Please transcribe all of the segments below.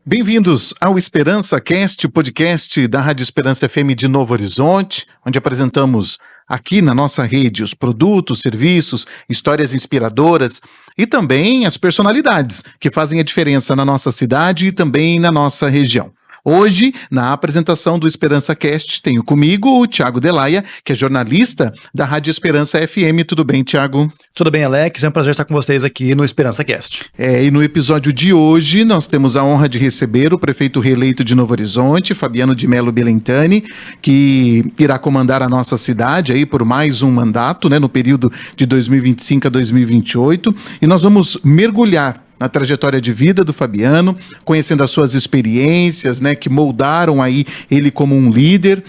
Bem-vindos ao Esperança Cast, o podcast da Rádio Esperança FM de Novo Horizonte, onde apresentamos aqui na nossa rede os produtos, serviços, histórias inspiradoras e também as personalidades que fazem a diferença na nossa cidade e também na nossa região. Hoje, na apresentação do Esperança Cast, tenho comigo o Thiago Delaia, que é jornalista da Rádio Esperança FM. Tudo bem, Thiago? Tudo bem, Alex? É um prazer estar com vocês aqui no Esperança Cast. E no episódio de hoje, nós temos a honra de receber o prefeito reeleito de Novo Horizonte, Fabiano de Mello Belentani, que irá comandar a nossa cidade aí por mais um mandato, no período de 2025 a 2028, e nós vamos mergulhar na trajetória de vida do Fabiano, conhecendo as suas experiências, que moldaram aí ele como um líder,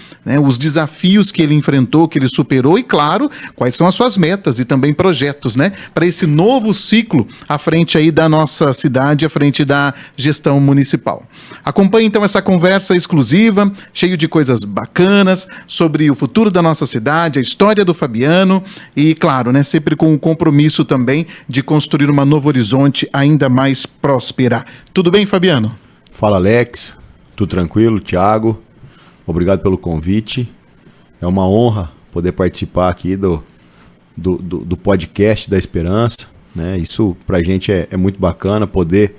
os desafios que ele enfrentou, que ele superou e, claro, quais são as suas metas e também projetos, para esse novo ciclo à frente aí da nossa cidade, à frente da gestão municipal. Acompanhe então essa conversa exclusiva, cheio de coisas bacanas sobre o futuro da nossa cidade, a história do Fabiano e, claro, sempre com o compromisso também de construir uma Novo Horizonte ainda mais próspera. Tudo bem, Fabiano? Fala, Alex. Tudo tranquilo? Thiago, obrigado pelo convite. É uma honra poder participar aqui do podcast da Esperança, Isso pra gente é muito bacana, poder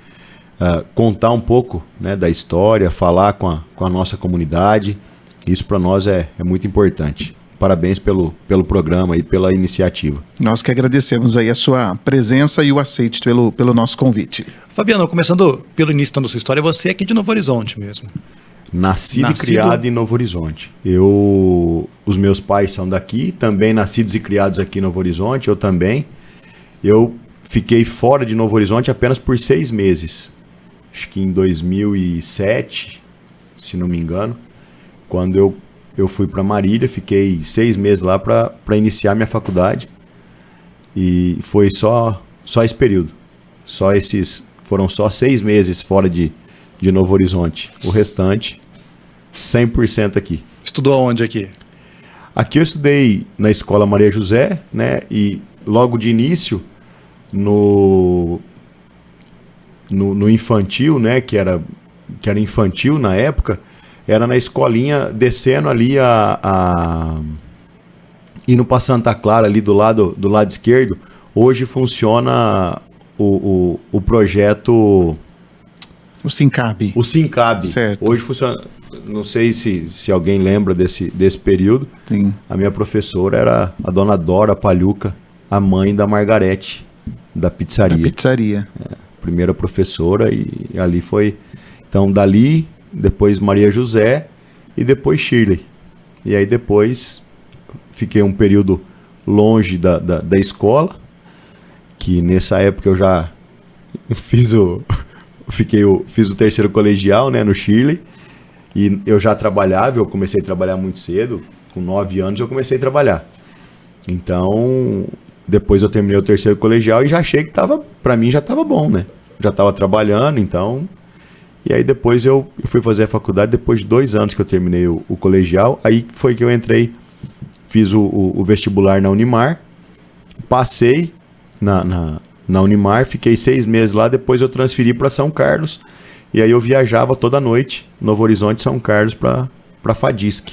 contar um pouco, da história, falar com a nossa comunidade. Isso para nós é muito importante. Parabéns pelo programa e pela iniciativa. Nós que agradecemos aí a sua presença e o aceite pelo nosso convite. Fabiano, começando pelo início da sua história, você é aqui de Novo Horizonte mesmo. Nascido e criado em Novo Horizonte. Os meus pais são daqui, também nascidos e criados aqui em Novo Horizonte, eu também. Eu fiquei fora de Novo Horizonte apenas por 6 meses. Acho que em 2007, se não me engano, quando eu fui para Marília, fiquei 6 meses lá para iniciar minha faculdade e foi só esse período. Foram só 6 meses fora de Novo Horizonte. O restante, 100% aqui. Estudou aonde aqui? Aqui eu estudei na Escola Maria José, e logo de início no infantil, que era infantil na época, era na escolinha, descendo ali indo para Santa Clara, ali do lado esquerdo. Hoje funciona o projeto... O Sincab. O Sincab. Certo. Hoje funciona... Não sei se alguém lembra desse período. Sim. A minha professora era a dona Dora Paluca, a mãe da Margarete, da pizzaria. Da pizzaria. Primeira professora, e ali foi... Então, dali... Depois Maria José e depois Shirley. E aí depois fiquei um período longe da escola, que nessa época eu já fiz o terceiro colegial, no Shirley, e eu já trabalhava, eu comecei a trabalhar muito cedo, com 9 anos eu comecei a trabalhar. Então, depois eu terminei o terceiro colegial e já achei que para mim já estava bom, Já estava trabalhando, então... E aí depois eu fui fazer a faculdade, depois de 2 anos que eu terminei o colegial, aí foi que eu entrei, fiz o vestibular na Unimar, passei na Unimar, fiquei 6 meses lá, depois eu transferi para São Carlos, e aí eu viajava toda noite, Novo Horizonte, São Carlos, para Fadisc.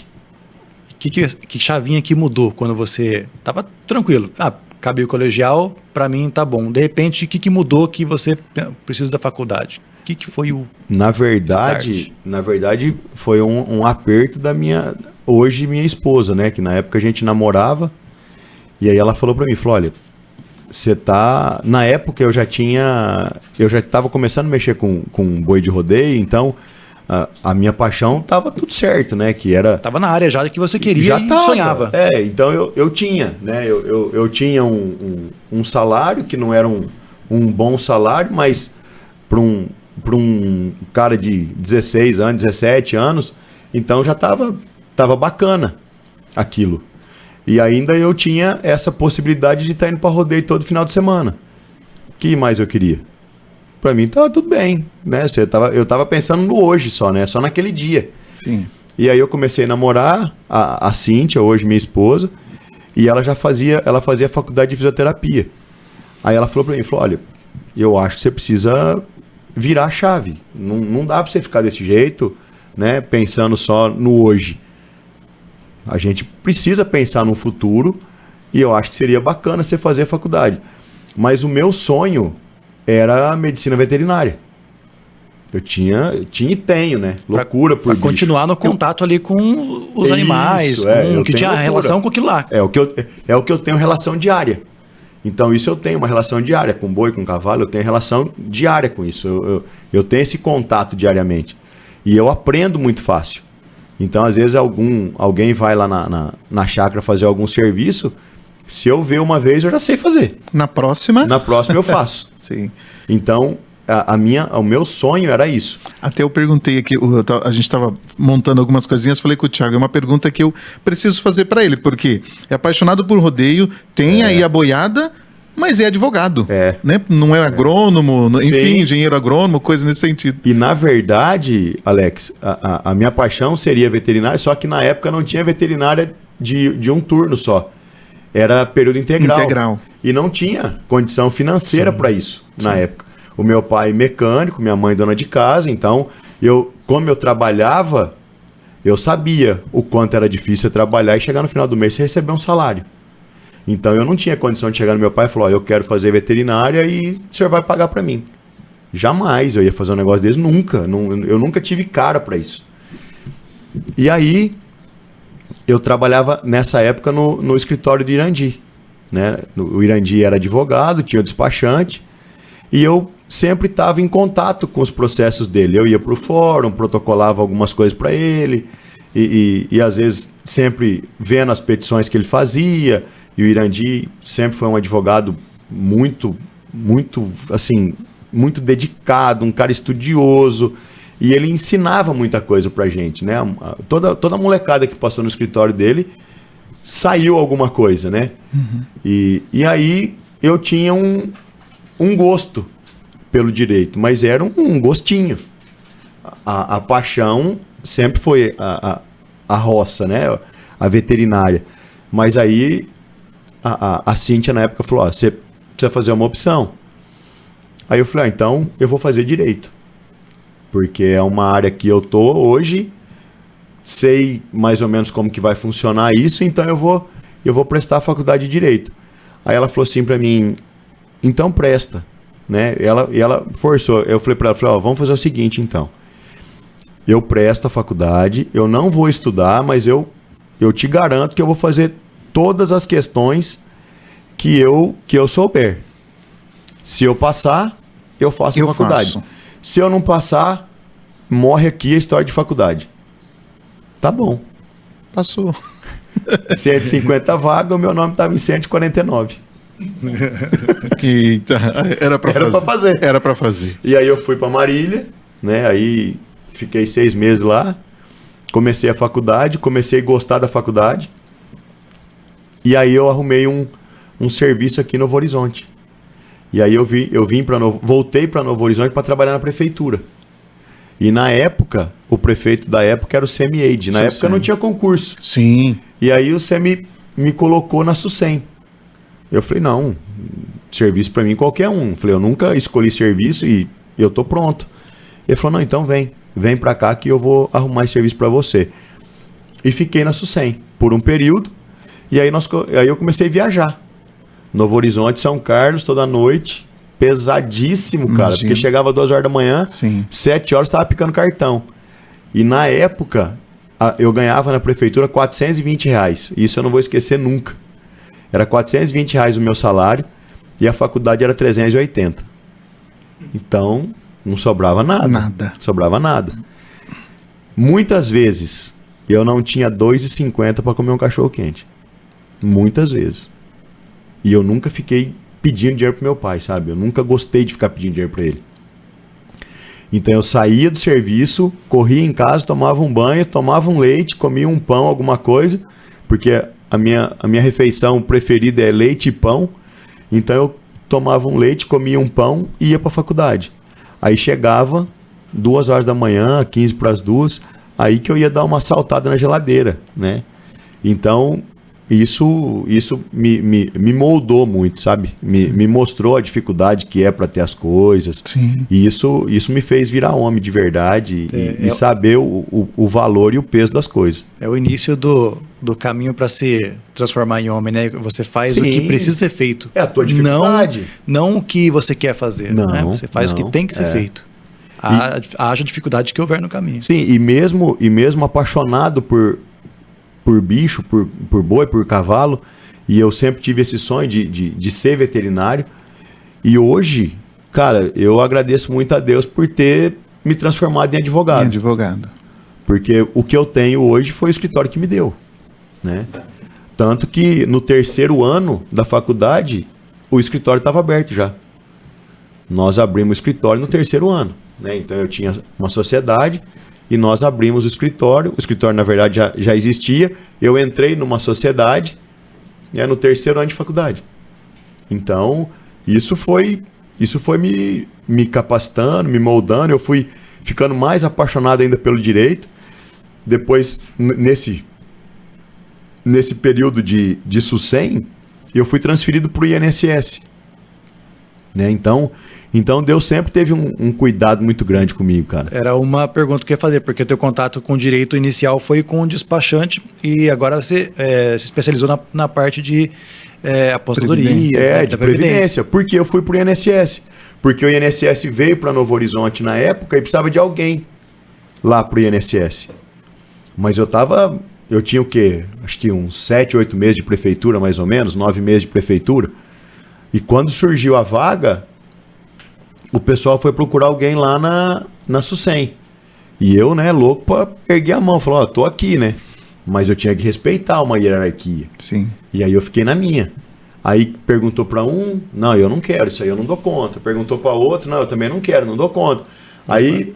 Que chavinha que mudou quando você estava tranquilo? Acabei o colegial, para mim tá bom. De repente, o que mudou que você precisa da faculdade? O que foi o Na verdade, foi um aperto da minha esposa, que na época a gente namorava, e aí ela falou pra mim, olha, você tá... Na época eu já estava começando a mexer com boi de rodeio, então a minha paixão tava tudo certo, que era... Tava na área já que você queria e sonhava. Então eu tinha, eu tinha um salário que não era um bom salário, mas para um cara de 16 anos, 17 anos, então já tava bacana aquilo. E ainda eu tinha essa possibilidade de estar indo para rodeio todo final de semana. O que mais eu queria? Para mim tava tudo bem, eu tava pensando no hoje só, só naquele dia. Sim. E aí eu comecei a namorar a Cíntia, hoje minha esposa, e ela fazia faculdade de fisioterapia. Aí ela falou para mim, olha, eu acho que você precisa virar a chave. Não dá para você ficar desse jeito, né, pensando só no hoje. A gente precisa pensar no futuro e eu acho que seria bacana você fazer a faculdade. Mas o meu sonho era a medicina veterinária. Eu tinha e tenho, né? Loucura por bicho. Pra continuar no contato ali com os animais, que tinha loucura. relação com aquilo lá. É o que eu tenho relação diária. Então isso eu tenho uma relação diária com boi, com cavalo, eu tenho relação diária com isso. Eu tenho esse contato diariamente. E eu aprendo muito fácil. Então às vezes alguém vai lá na chácara fazer algum serviço, se eu ver uma vez eu já sei fazer. Na próxima eu faço. Sim. Então o meu sonho era isso. Até eu perguntei aqui, a gente estava montando algumas coisinhas, falei com o Thiago, é uma pergunta que eu preciso fazer para ele, porque é apaixonado por rodeio, tem aí a boiada, mas é advogado, né? Não é agrônomo, enfim, engenheiro agrônomo, coisa nesse sentido. E na verdade, Alex, a minha paixão seria veterinária, só que na época não tinha veterinária de um turno só. Era período integral. E não tinha condição financeira para isso na época. O meu pai mecânico, minha mãe dona de casa, então como eu trabalhava, eu sabia o quanto era difícil trabalhar e chegar no final do mês e receber um salário. Então eu não tinha condição de chegar no meu pai e falar, eu quero fazer veterinária e o senhor vai pagar para mim. Jamais eu ia fazer um negócio desse, nunca. Eu nunca tive cara para isso. E aí eu trabalhava nessa época no escritório do Irandi, né? O Irandi era advogado, tinha o despachante e eu sempre estava em contato com os processos dele. Eu ia para o fórum, protocolava algumas coisas para ele e às vezes sempre vendo as petições que ele fazia. E o Irandi sempre foi um advogado muito dedicado, um cara estudioso. E ele ensinava muita coisa pra gente, né? Toda molecada que passou no escritório dele saiu alguma coisa, né? Uhum. E aí eu tinha um gosto pelo direito, mas era um gostinho. A paixão sempre foi a roça, né? A veterinária. Mas aí a Cíntia na época falou, você precisa fazer uma opção. Aí eu falei, então eu vou fazer direito. Porque é uma área que eu tô hoje, sei mais ou menos como que vai funcionar isso, então eu vou prestar a faculdade de Direito. Aí ela falou assim para mim, então presta, né? E ela forçou, eu falei para ela, vamos fazer o seguinte então, eu presto a faculdade, eu não vou estudar, mas eu te garanto que eu vou fazer todas as questões que eu souber. Se eu passar, eu faço a faculdade. Se eu não passar, morre aqui a história de faculdade. Tá bom. Passou. 150 vagas, o meu nome estava em 149. Era para fazer. E aí eu fui para Marília, né? Aí fiquei 6 meses lá. Comecei a faculdade, comecei a gostar da faculdade. E aí eu arrumei um serviço aqui no Novo Horizonte. E aí voltei para Novo Horizonte para trabalhar na prefeitura. E na época, o prefeito da época era o CEMIAID. Na época não tinha concurso. Sim. E aí o CEMI me colocou na SUSEM. Eu falei, não, serviço para mim qualquer um. Eu falei, eu nunca escolhi serviço e eu tô pronto. Ele falou, não, então vem para cá que eu vou arrumar esse serviço para você. E fiquei na SUSEM por um período. E aí eu comecei a viajar. Novo Horizonte, São Carlos, toda noite. Pesadíssimo, cara. Imagina. Porque chegava 2 horas da manhã, Sim. 7 horas estava picando cartão. E na época, eu ganhava na prefeitura R$420. Isso eu não vou esquecer nunca. Era R$420 o meu salário e a faculdade era 380. Então, não sobrava nada. Sobrava nada. Muitas vezes, eu não tinha R$2,50 para comer um cachorro quente. Muitas vezes. E eu nunca fiquei pedindo dinheiro pro meu pai, sabe? Eu nunca gostei de ficar pedindo dinheiro para ele. Então eu saía do serviço, corria em casa, tomava um banho, tomava um leite, comia um pão, alguma coisa, porque a minha refeição preferida é leite e pão. Então eu tomava um leite, comia um pão e ia para a faculdade. Aí chegava 2 horas da manhã, 15 para as 2, aí que eu ia dar uma saltada na geladeira, né? Então isso me moldou muito, sabe? Me mostrou a dificuldade que é para ter as coisas. Sim. E isso me fez virar homem de verdade e saber o valor e o peso das coisas. É o início do caminho para se transformar em homem, né? Você faz o que precisa ser feito. É a tua dificuldade. Não o que você quer fazer. Não, né? Você faz o que tem que ser feito. Haja dificuldade que houver no caminho. Sim, e mesmo apaixonado por bicho, por boi, por cavalo, e eu sempre tive esse sonho de ser veterinário. E hoje, cara, eu agradeço muito a Deus por ter me transformado em advogado. Em advogado. Porque o que eu tenho hoje foi o escritório que me deu, né? Tanto que no 3º ano da faculdade, o escritório estava aberto já. Nós abrimos o escritório no 3º ano, né? Então eu tinha uma sociedade e nós abrimos o escritório. O escritório, na verdade, já existia. Eu entrei numa sociedade no 3º ano de faculdade. Então, isso foi me capacitando, me moldando. Eu fui ficando mais apaixonado ainda pelo direito. Depois, nesse período de SUSEM, eu fui transferido para o INSS. Né? Então Deus sempre teve um cuidado muito grande comigo, cara. Era uma pergunta que eu ia fazer, porque o teu contato com o direito inicial foi com o despachante e agora você se especializou na parte de aposentadoria. De previdência. Porque eu fui para o INSS. Porque o INSS veio para Novo Horizonte na época e precisava de alguém lá para o INSS. Mas eu tinha o quê? Acho que uns 7, 8 meses de prefeitura, mais ou menos, 9 meses de prefeitura. E quando surgiu a vaga, o pessoal foi procurar alguém lá na SUSEM. E eu, né, louco para erguer a mão, falou, tô aqui, né? Mas eu tinha que respeitar uma hierarquia. Sim. E aí eu fiquei na minha. Aí perguntou para um, não, eu não quero, isso aí eu não dou conta. Perguntou para outro, não, eu também não quero, não dou conta. Aí,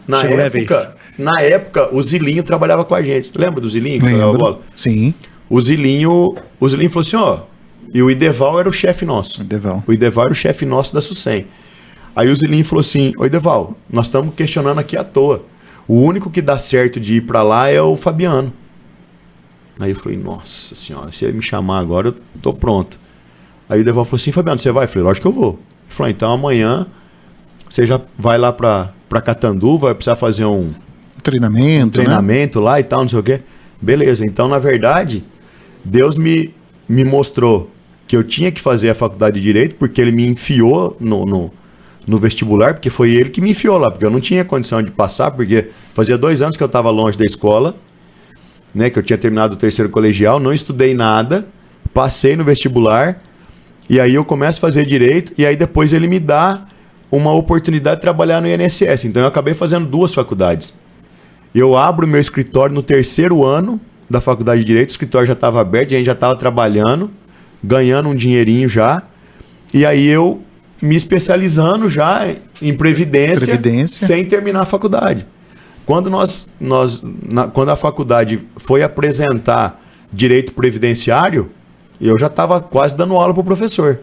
na época, o Zilinho trabalhava com a gente. Lembra do Zilinho que jogava bola? Sim. O Zilinho falou assim, ó, e o Ideval era o chefe nosso. O Ideval era o chefe nosso da SUSEM. Aí o Zilinho falou assim, ô Ideval, nós estamos questionando aqui à toa. O único que dá certo de ir para lá é o Fabiano. Aí eu falei, nossa senhora, se ele me chamar agora, eu tô pronto. Aí o Ideval falou assim, Fabiano, você vai? Eu falei, lógico que eu vou. Ele falou, então amanhã você já vai lá para Catanduva, vai precisar fazer um treinamento, né? Lá e tal, não sei o quê. Beleza, então na verdade, Deus me mostrou que eu tinha que fazer a faculdade de Direito, porque ele me enfiou no vestibular, porque foi ele que me enfiou lá, porque eu não tinha condição de passar, porque fazia 2 anos que eu estava longe da escola, né, que eu tinha terminado o 3º colegial, não estudei nada, passei no vestibular, e aí eu começo a fazer Direito, e aí depois ele me dá uma oportunidade de trabalhar no INSS. Então eu acabei fazendo 2 faculdades. Eu abro meu escritório no 3º ano da faculdade de Direito, o escritório já estava aberto, a gente já estava trabalhando, ganhando um dinheirinho já, e aí eu me especializando já em previdência. Sem terminar a faculdade. Quando quando a faculdade foi apresentar direito previdenciário, eu já estava quase dando aula para o professor,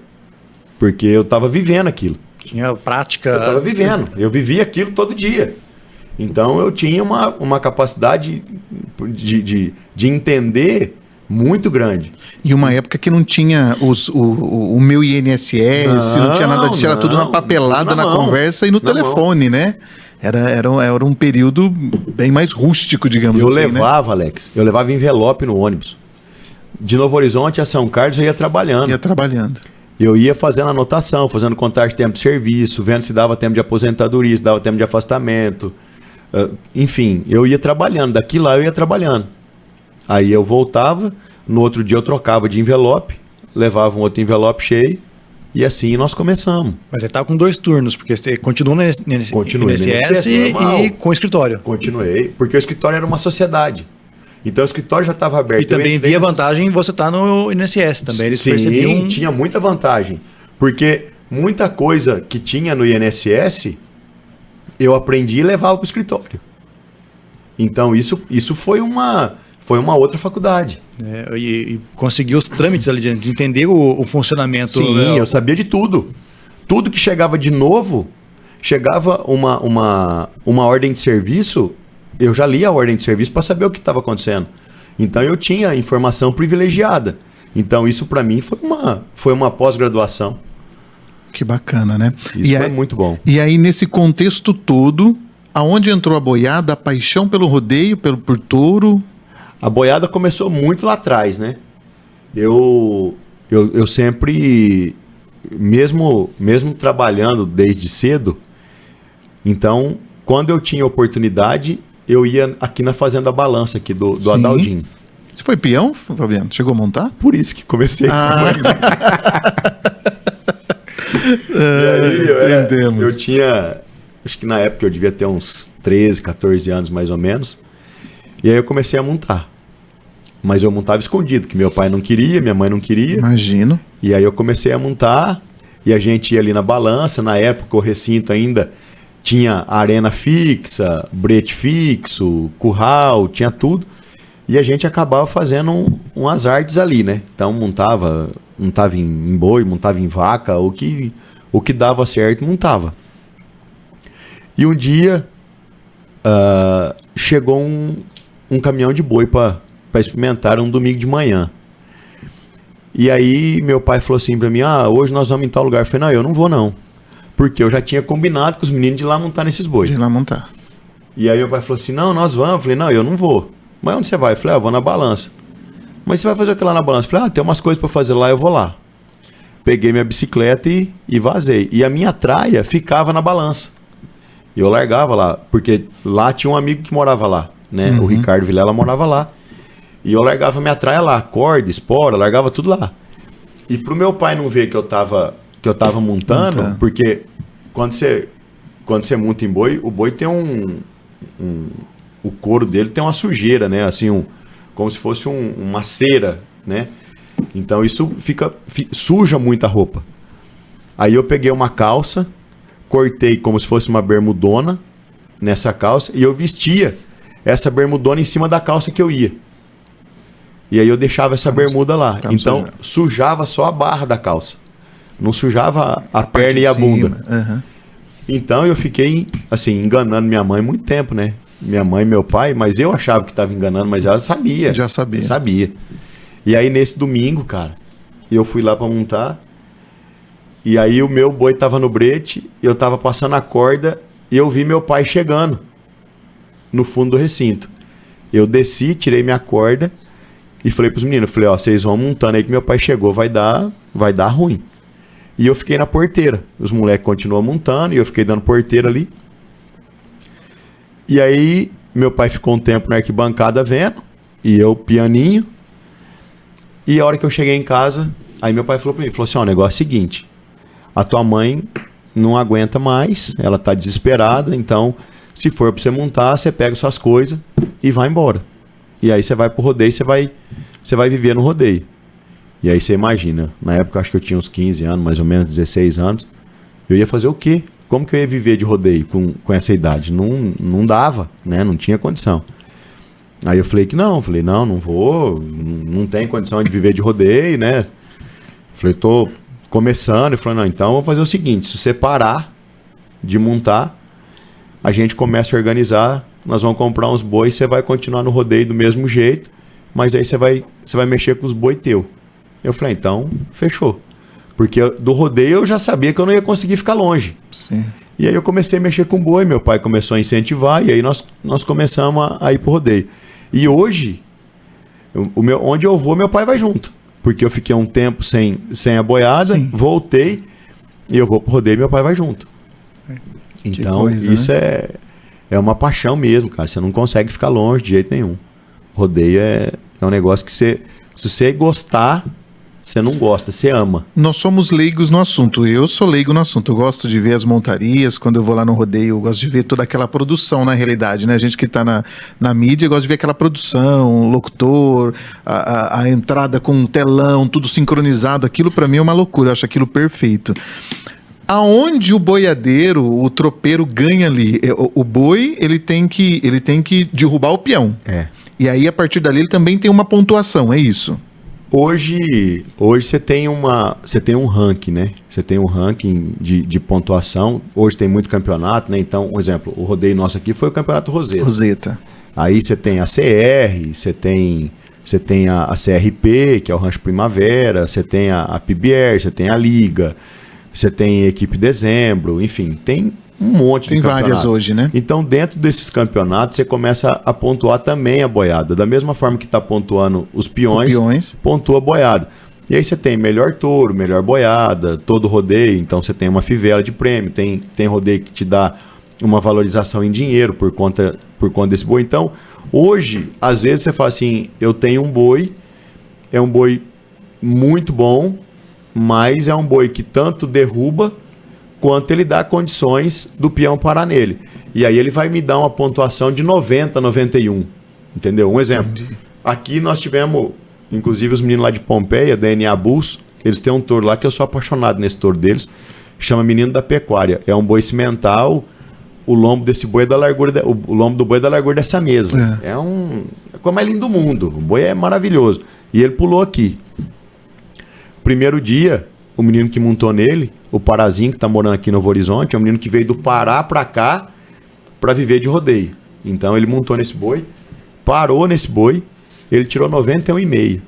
porque eu estava vivendo aquilo. Tinha prática. Eu estava vivendo, eu vivia aquilo todo dia. Então eu tinha uma capacidade de entender muito grande. E uma época que não tinha o meu INSS, não tinha nada disso, era tudo na papelada, na conversa e no telefone, né? Era um período bem mais rústico, digamos assim. Eu levava, né? Alex, eu levava envelope no ônibus. De Novo Horizonte a São Carlos eu ia trabalhando. Eu ia fazendo anotação, fazendo contagem de tempo de serviço, vendo se dava tempo de aposentadoria, se dava tempo de afastamento. Enfim, eu ia trabalhando. Daqui lá eu ia trabalhando. Aí eu voltava, no outro dia eu trocava de envelope, levava um outro envelope cheio, e assim nós começamos. Mas você estava com 2 turnos, porque você continuou no INSS e com o escritório. Continuei, porque o escritório era uma sociedade. Então o escritório já estava aberto. E também via vantagem você estar no INSS também. Eles percebiam... tinha muita vantagem. Porque muita coisa que tinha no INSS, eu aprendi e levava para o escritório. Então isso foi uma outra faculdade. E conseguiu os trâmites ali de entender o funcionamento. Sim, eu sabia de tudo. Tudo que chegava de novo, chegava uma ordem de serviço, eu já lia a ordem de serviço para saber o que estava acontecendo. Então eu tinha informação privilegiada. Então isso para mim foi uma pós-graduação. Que bacana, né? Isso foi muito bom. E aí, nesse contexto todo, aonde entrou a boiada, a paixão pelo rodeio, por touro? A boiada começou muito lá atrás, né? Eu sempre, mesmo trabalhando desde cedo, então, quando eu tinha oportunidade, eu ia aqui na Fazenda Balança, aqui do Adaldinho. Você foi peão, Fabiano? Chegou a montar? Por isso que comecei. Eu tinha, acho que na época eu devia ter uns 13, 14 anos mais ou menos. E aí eu comecei a montar. Mas eu montava escondido, que meu pai não queria, minha mãe não queria. Imagino. E aí eu comecei a montar e a gente ia ali na balança. Na época o recinto ainda tinha arena fixa, brete fixo, curral, tinha tudo. E a gente acabava fazendo umas artes ali, né? Então montava em boi, montava em vaca, o que dava certo, montava. E um dia chegou um caminhão de boi para experimentar um domingo de manhã. E aí meu pai falou assim para mim, hoje nós vamos em tal lugar. Eu falei, não, eu não vou não. Porque eu já tinha combinado com os meninos de ir lá montar nesses bois. De ir lá montar. E aí meu pai falou assim, não, nós vamos. Eu falei, não, eu não vou. Mas onde você vai? Eu falei, eu vou na balança. Mas você vai fazer o que lá na balança? Eu falei, tem umas coisas para fazer lá, eu vou lá. Peguei minha bicicleta e vazei. E a minha traia ficava na balança. E eu largava lá, porque lá tinha um amigo que morava lá, né? O Ricardo Vilela morava lá. E eu largava minha traia lá, corda, espora, largava tudo lá. E pro meu pai não ver que eu tava montando, porque quando você monta em boi, o boi tem o couro dele tem uma sujeira, né? Assim, como se fosse uma cera, né? Então isso suja muita roupa. Aí eu peguei uma calça, cortei como se fosse uma bermudona nessa calça e eu vestia essa bermudona em cima da calça que eu ia. E aí eu deixava essa bermuda lá. Então sujava só a barra da calça. Não sujava a perna e a bunda. Uhum. Então eu fiquei assim enganando minha mãe muito tempo, né? Minha mãe e meu pai, mas eu achava que estava enganando, mas ela sabia. Já sabia. Sabia. E aí nesse domingo, cara, eu fui lá para montar. E aí o meu boi tava no brete, eu tava passando a corda e eu vi meu pai chegando no fundo do recinto. Eu desci, tirei minha corda e falei pros meninos, falei, vocês vão montando aí que meu pai chegou, vai dar ruim. E eu fiquei na porteira. Os moleques continuam montando e eu fiquei dando porteira ali. E aí meu pai ficou um tempo na arquibancada vendo, e eu pianinho. E a hora que eu cheguei em casa, aí meu pai falou pra mim, falou assim, o negócio é o seguinte, a tua mãe não aguenta mais, ela tá desesperada, então se for pra você montar, você pega suas coisas e vai embora. E aí você vai pro rodeio, você vai viver no rodeio. E aí você imagina, na época acho que eu tinha uns 15 anos, mais ou menos 16 anos, eu ia fazer o quê? Como que eu ia viver de rodeio com essa idade? Não dava, né? Não tinha condição. Aí eu falei não vou, não tem condição de viver de rodeio, né? Falei, tô começando. Eu falei, não, então vou fazer o seguinte, se você parar de montar, a gente começa a organizar, nós vamos comprar uns bois, você vai continuar no rodeio do mesmo jeito, mas aí você vai mexer com os boi teu. Eu falei, então, fechou. Porque do rodeio eu já sabia que eu não ia conseguir ficar longe. Sim. E aí eu comecei a mexer com boi, meu pai começou a incentivar, e aí nós começamos a ir pro rodeio. E hoje, onde eu vou, meu pai vai junto. Porque eu fiquei um tempo sem a boiada, sim, voltei, e eu vou pro rodeio e meu pai vai junto. Então, coisa, isso, né? É uma paixão mesmo, cara. Você não consegue ficar longe de jeito nenhum. Rodeio é um negócio que se você gostar, você não gosta, você ama. Nós somos leigos no assunto. Eu sou leigo no assunto. Eu gosto de ver as montarias. Quando eu vou lá no rodeio, eu gosto de ver toda aquela produção, na realidade, né? A gente que está na mídia gosta de ver aquela produção, o locutor, a entrada com um telão, tudo sincronizado. Aquilo para mim é uma loucura. Eu acho aquilo perfeito. Aonde o boiadeiro, o tropeiro ganha ali? O boi, ele tem que derrubar o peão. É. E aí, a partir dali, ele também tem uma pontuação, é isso? Hoje você tem um ranking, né? Você tem um ranking de pontuação. Hoje tem muito campeonato, né? Então, por exemplo, o rodeio nosso aqui foi o campeonato Roseta. Roseta. Aí você tem a CR, você tem você tem a CRP, que é o Rancho Primavera, você tem a PBR, você tem a Liga, você tem a Equipe Dezembro, enfim, tem um monte de campeonatos. Tem várias hoje, né? Então, dentro desses campeonatos, você começa a pontuar também a boiada. Da mesma forma que está pontuando os peões, pontua a boiada. E aí você tem melhor touro, melhor boiada, todo rodeio. Então, você tem uma fivela de prêmio, tem rodeio que te dá uma valorização em dinheiro por conta desse boi. Então, hoje, às vezes você fala assim, eu tenho um boi, é um boi muito bom, mas é um boi que tanto derruba quanto ele dá condições do peão parar nele. E aí ele vai me dar uma pontuação de 90, 91. Entendeu? Um exemplo. Entendi. Aqui nós tivemos, inclusive os meninos lá de Pompeia, DNA Bulls, eles têm um touro lá que eu sou apaixonado nesse touro deles, chama Menino da Pecuária. É um boi cimental, o lombo desse boi é da largura, o lombo do boi é da largura dessa mesa. É a coisa mais linda do mundo. O boi é maravilhoso. E ele pulou aqui. Primeiro dia, o menino que montou nele, o Parazinho, que está morando aqui no Novo Horizonte, é um menino que veio do Pará para cá para viver de rodeio. Então ele montou nesse boi, parou nesse boi, ele tirou 91,5.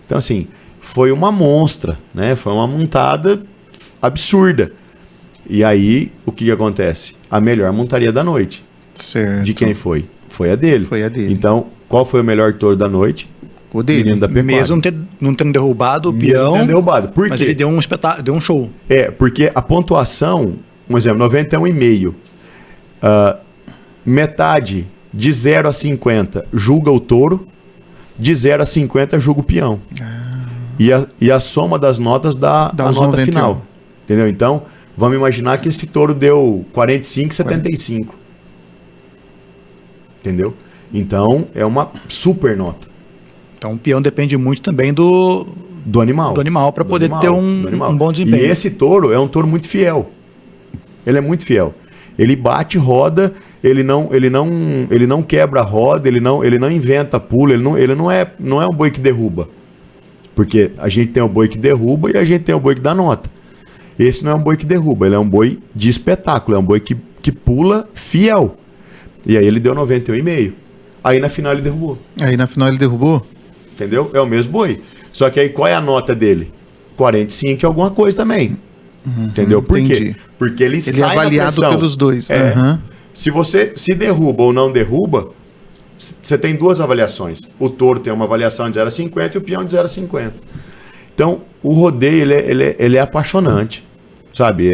Então assim, foi uma monstra, né? Foi uma montada absurda. E aí, o que acontece? A melhor montaria da noite. Certo. De quem foi? Foi a dele. Foi a dele. Então, qual foi o melhor touro da noite? O dele. Menino da Pecuária. Mesmo não tendo derrubado o Mesmo peão, tendo derrubado. Por mas quê? ele deu um espetáculo, deu um show. Porque a pontuação, um exemplo, 91,5. Metade de 0 a 50 julga o touro, de 0 a 50 julga o peão. E a soma das notas dá a nota 91. final. Entendeu? Então, vamos imaginar que esse touro deu 45,75. Entendeu? Então, é uma super nota. Então o peão depende muito também do animal. Do animal para poder ter um bom desempenho. E esse touro é um touro muito fiel. Ele é muito fiel. Ele bate, roda, ele não quebra a roda, ele não inventa pulo, ele não é um boi que derruba. Porque a gente tem o boi que derruba e a gente tem o boi que dá nota. Esse não é um boi que derruba, ele é um boi de espetáculo, é um boi que pula fiel. E aí ele deu 91,5. Aí na final ele derrubou. Entendeu? É o mesmo boi. Só que aí qual é a nota dele? 45 e alguma coisa também. Entendeu? Por quê? Porque ele sai é avaliado pelos dois. Se você se derruba ou não derruba, você tem duas avaliações. O touro tem uma avaliação de 0 a 50 e o peão de 0 a 50. Então, o rodeio ele é apaixonante. Sabe?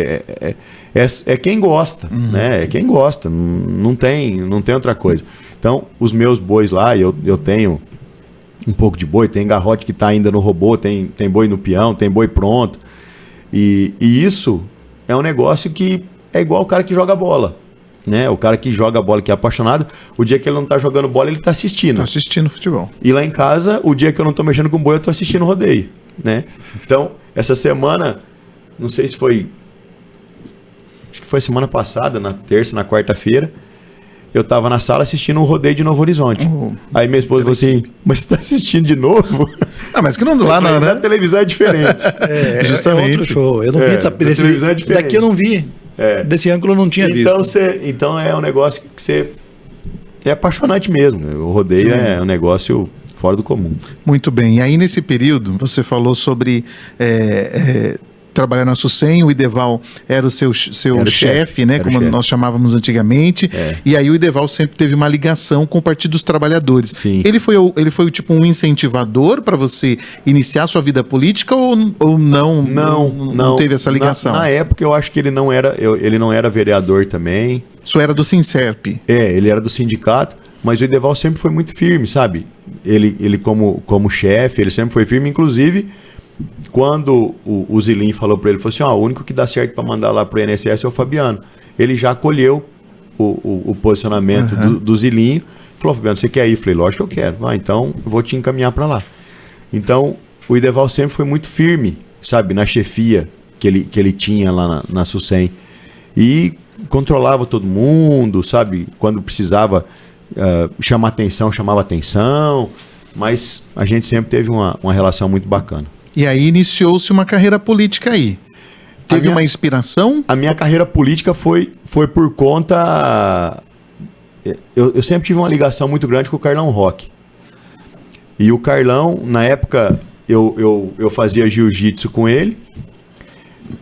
É quem gosta, né? É quem gosta. Não tem outra coisa. Então, os meus bois lá, eu tenho um pouco de boi, tem garrote que está ainda no robô, tem boi no peão, tem boi pronto. E isso é um negócio que é igual o cara que joga bola. Né? O cara que joga bola, que é apaixonado, o dia que ele não está jogando bola, ele está assistindo. Tá assistindo futebol. E lá em casa, o dia que eu não estou mexendo com boi, eu estou assistindo rodeio. Né? Então, essa semana, não sei se foi... Acho que foi semana passada, na terça, na quarta-feira, eu tava na sala assistindo um rodeio de Novo Horizonte. Aí minha esposa falou assim, mas você tá assistindo de novo? Mas que não lá não, né? Na televisão é diferente. Justamente. É outro show. Eu não vi televisão é diferente. Daqui eu não vi. Desse ângulo eu não tinha visto. Então é um negócio que você... É apaixonante mesmo. O rodeio é um negócio fora do comum. Muito bem. E aí nesse período, você falou sobre... trabalhar na Sucem, o Ideval era o seu chefe, né? Como nós chamávamos antigamente. E aí o Ideval sempre teve uma ligação com o Partido dos Trabalhadores. Sim. Ele foi tipo um incentivador para você iniciar sua vida política ou não teve essa ligação? Na época eu acho que ele não era vereador também. Isso era do Sincerp. Ele era do sindicato, mas o Ideval sempre foi muito firme, sabe? Ele como chefe, ele sempre foi firme, inclusive... Quando o Zilim falou para ele, falou assim, o único que dá certo para mandar lá pro INSS é o Fabiano. Ele já acolheu o posicionamento do Zilinho. Falou, Fabiano, você quer ir? Eu falei, lógico que eu quero. Então eu vou te encaminhar para lá. Então o Ideval sempre foi muito firme, sabe, na chefia que ele tinha lá na Sucem. E controlava todo mundo, sabe, quando precisava chamar atenção, chamava atenção. Mas a gente sempre teve uma relação muito bacana. E aí iniciou-se uma carreira política aí. Teve uma inspiração? A minha carreira política foi por conta... Eu sempre tive uma ligação muito grande com o Carlão Roque. E o Carlão, na época, eu fazia jiu-jitsu com ele.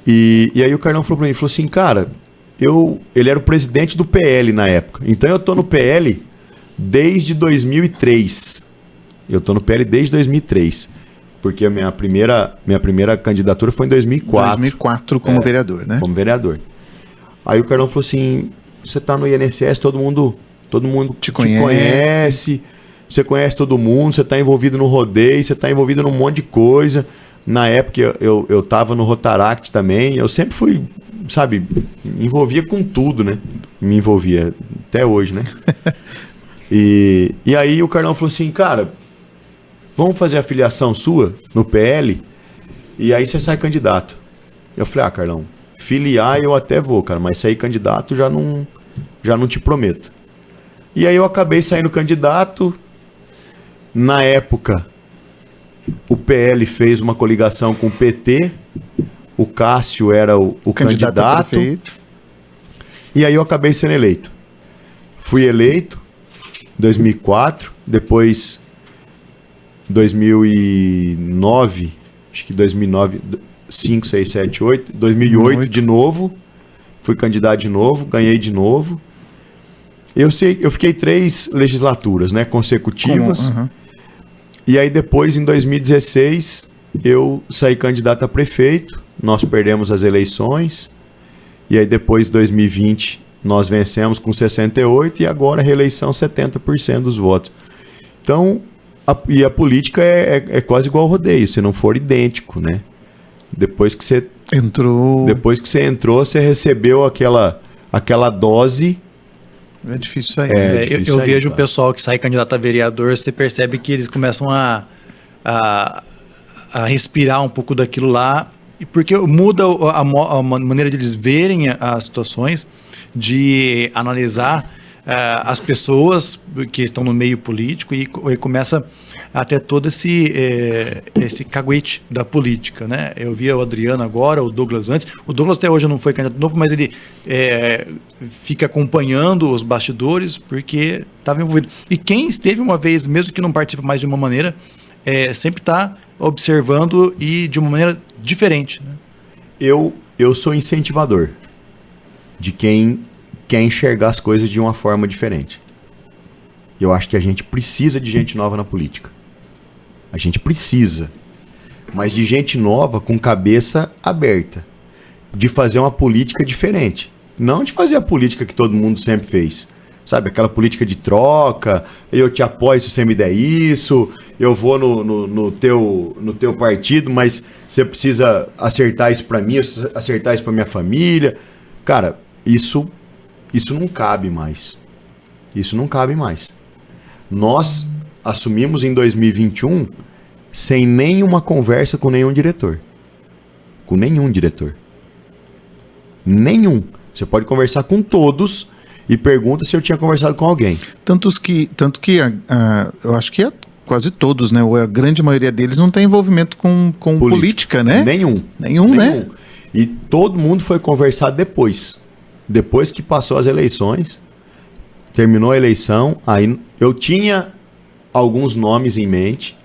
E aí o Carlão falou pra mim, falou assim, cara, ele era o presidente do PL na época. Então eu tô no PL desde 2003. Eu tô no PL desde 2003. Porque a minha primeira candidatura foi em 2004. 2004 como vereador, né? Como vereador. Aí o Carlão falou assim, você tá no INSS, todo mundo te conhece, você conhece todo mundo, você tá envolvido no rodeio, você tá envolvido num monte de coisa. Na época eu tava no Rotaract também, eu sempre fui, sabe, envolvia com tudo, né? Me envolvia, até hoje, né? E aí o Carlão falou assim, cara, vamos fazer a filiação sua no PL e aí você sai candidato. Eu falei, Carlão, filiar eu até vou, cara, mas sair candidato já não te prometo. E aí eu acabei saindo candidato. Na época, o PL fez uma coligação com o PT, o Cássio era o candidato. E aí eu acabei sendo eleito. Fui eleito em 2004, depois 2009, acho que 2009, 5, 6, 7, 8, 2008 de novo, fui candidato de novo, ganhei de novo. Eu fiquei 3 legislaturas, né, consecutivas. E aí depois, em 2016, eu saí candidato a prefeito, nós perdemos as eleições. E aí depois, em 2020, nós vencemos com 68% e agora a reeleição 70% dos votos. Então, a política é quase igual ao rodeio, se não for idêntico, né? Depois que você entrou, você recebeu aquela dose. É difícil sair. Eu vejo o pessoal que sai candidato a vereador, você percebe que eles começam a respirar um pouco daquilo lá, porque muda a maneira de eles verem as situações, de analisar as pessoas que estão no meio político e começa a ter todo esse caguete da política, né? Eu via o Adriano agora, o Douglas antes. O Douglas até hoje não foi candidato novo, mas ele fica acompanhando os bastidores porque estava envolvido. E quem esteve uma vez, mesmo que não participe mais de uma maneira, sempre está observando e de uma maneira diferente, né? Eu sou incentivador de quem quer enxergar as coisas de uma forma diferente. Eu acho que a gente precisa de gente nova na política. A gente precisa. Mas de gente nova com cabeça aberta. De fazer uma política diferente. Não de fazer a política que todo mundo sempre fez. Sabe, aquela política de troca, eu te apoio se você me der isso, eu vou no teu partido, mas você precisa acertar isso pra mim, acertar isso pra minha família. Cara, isso não cabe mais. Isso não cabe mais. Nós assumimos em 2021 sem nenhuma conversa com nenhum diretor. Com nenhum diretor. Nenhum. Você pode conversar com todos e pergunta se eu tinha conversado com alguém. Tanto que eu acho que quase todos, né? Ou a grande maioria deles não tem envolvimento com política, né? Nenhum, né? E todo mundo foi conversar depois. Depois que passou as eleições, terminou a eleição, aí eu tinha alguns nomes em mente,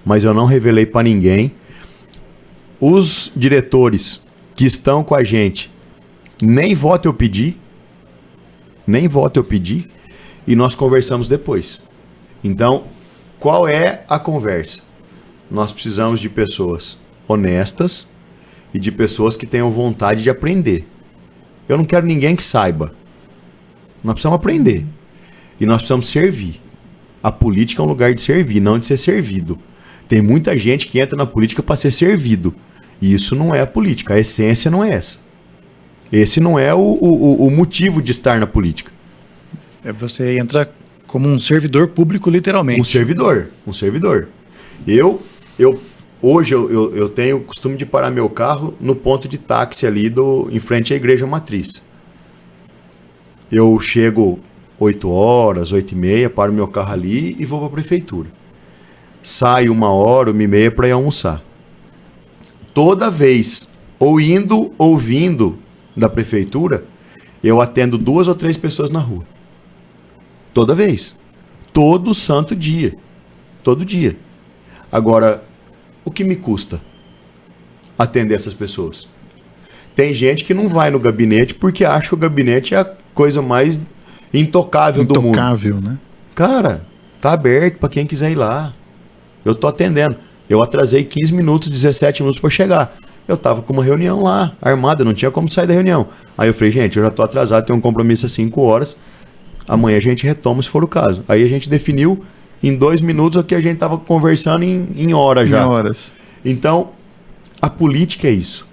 mas eu não revelei para ninguém. Os diretores que estão com a gente, nem voto eu pedi, e nós conversamos depois. Então, qual é a conversa? Nós precisamos de pessoas honestas e de pessoas que tenham vontade de aprender. Eu não quero ninguém que saiba. Nós precisamos aprender. E nós precisamos servir. A política é um lugar de servir, não de ser servido. Tem muita gente que entra na política para ser servido. E isso não é a política. A essência não é essa. Esse não é o motivo de estar na política. Você entra como um servidor público, literalmente. Um servidor. Hoje eu tenho o costume de parar meu carro no ponto de táxi ali em frente à igreja matriz. Eu chego 8 horas, 8h30, paro meu carro ali e vou para a prefeitura. Saio 1h, 1h30 para ir almoçar. Toda vez, ou indo ou vindo da prefeitura, eu atendo 2 ou 3 pessoas na rua. Toda vez. Todo santo dia. Todo dia. Agora, o que me custa atender essas pessoas? Tem gente que não vai no gabinete porque acha que o gabinete é a coisa mais intocável do mundo. Intocável, né? Cara, tá aberto para quem quiser ir lá. Eu tô atendendo. Eu atrasei 15 minutos, 17 minutos para chegar. Eu tava com uma reunião lá, armada, não tinha como sair da reunião. Aí eu falei, gente, eu já tô atrasado, tenho um compromisso às 5 horas. Amanhã a gente retoma se for o caso. Aí a gente definiu em 2 minutos o que a gente tava conversando em hora já. Em horas. Então, a política é isso,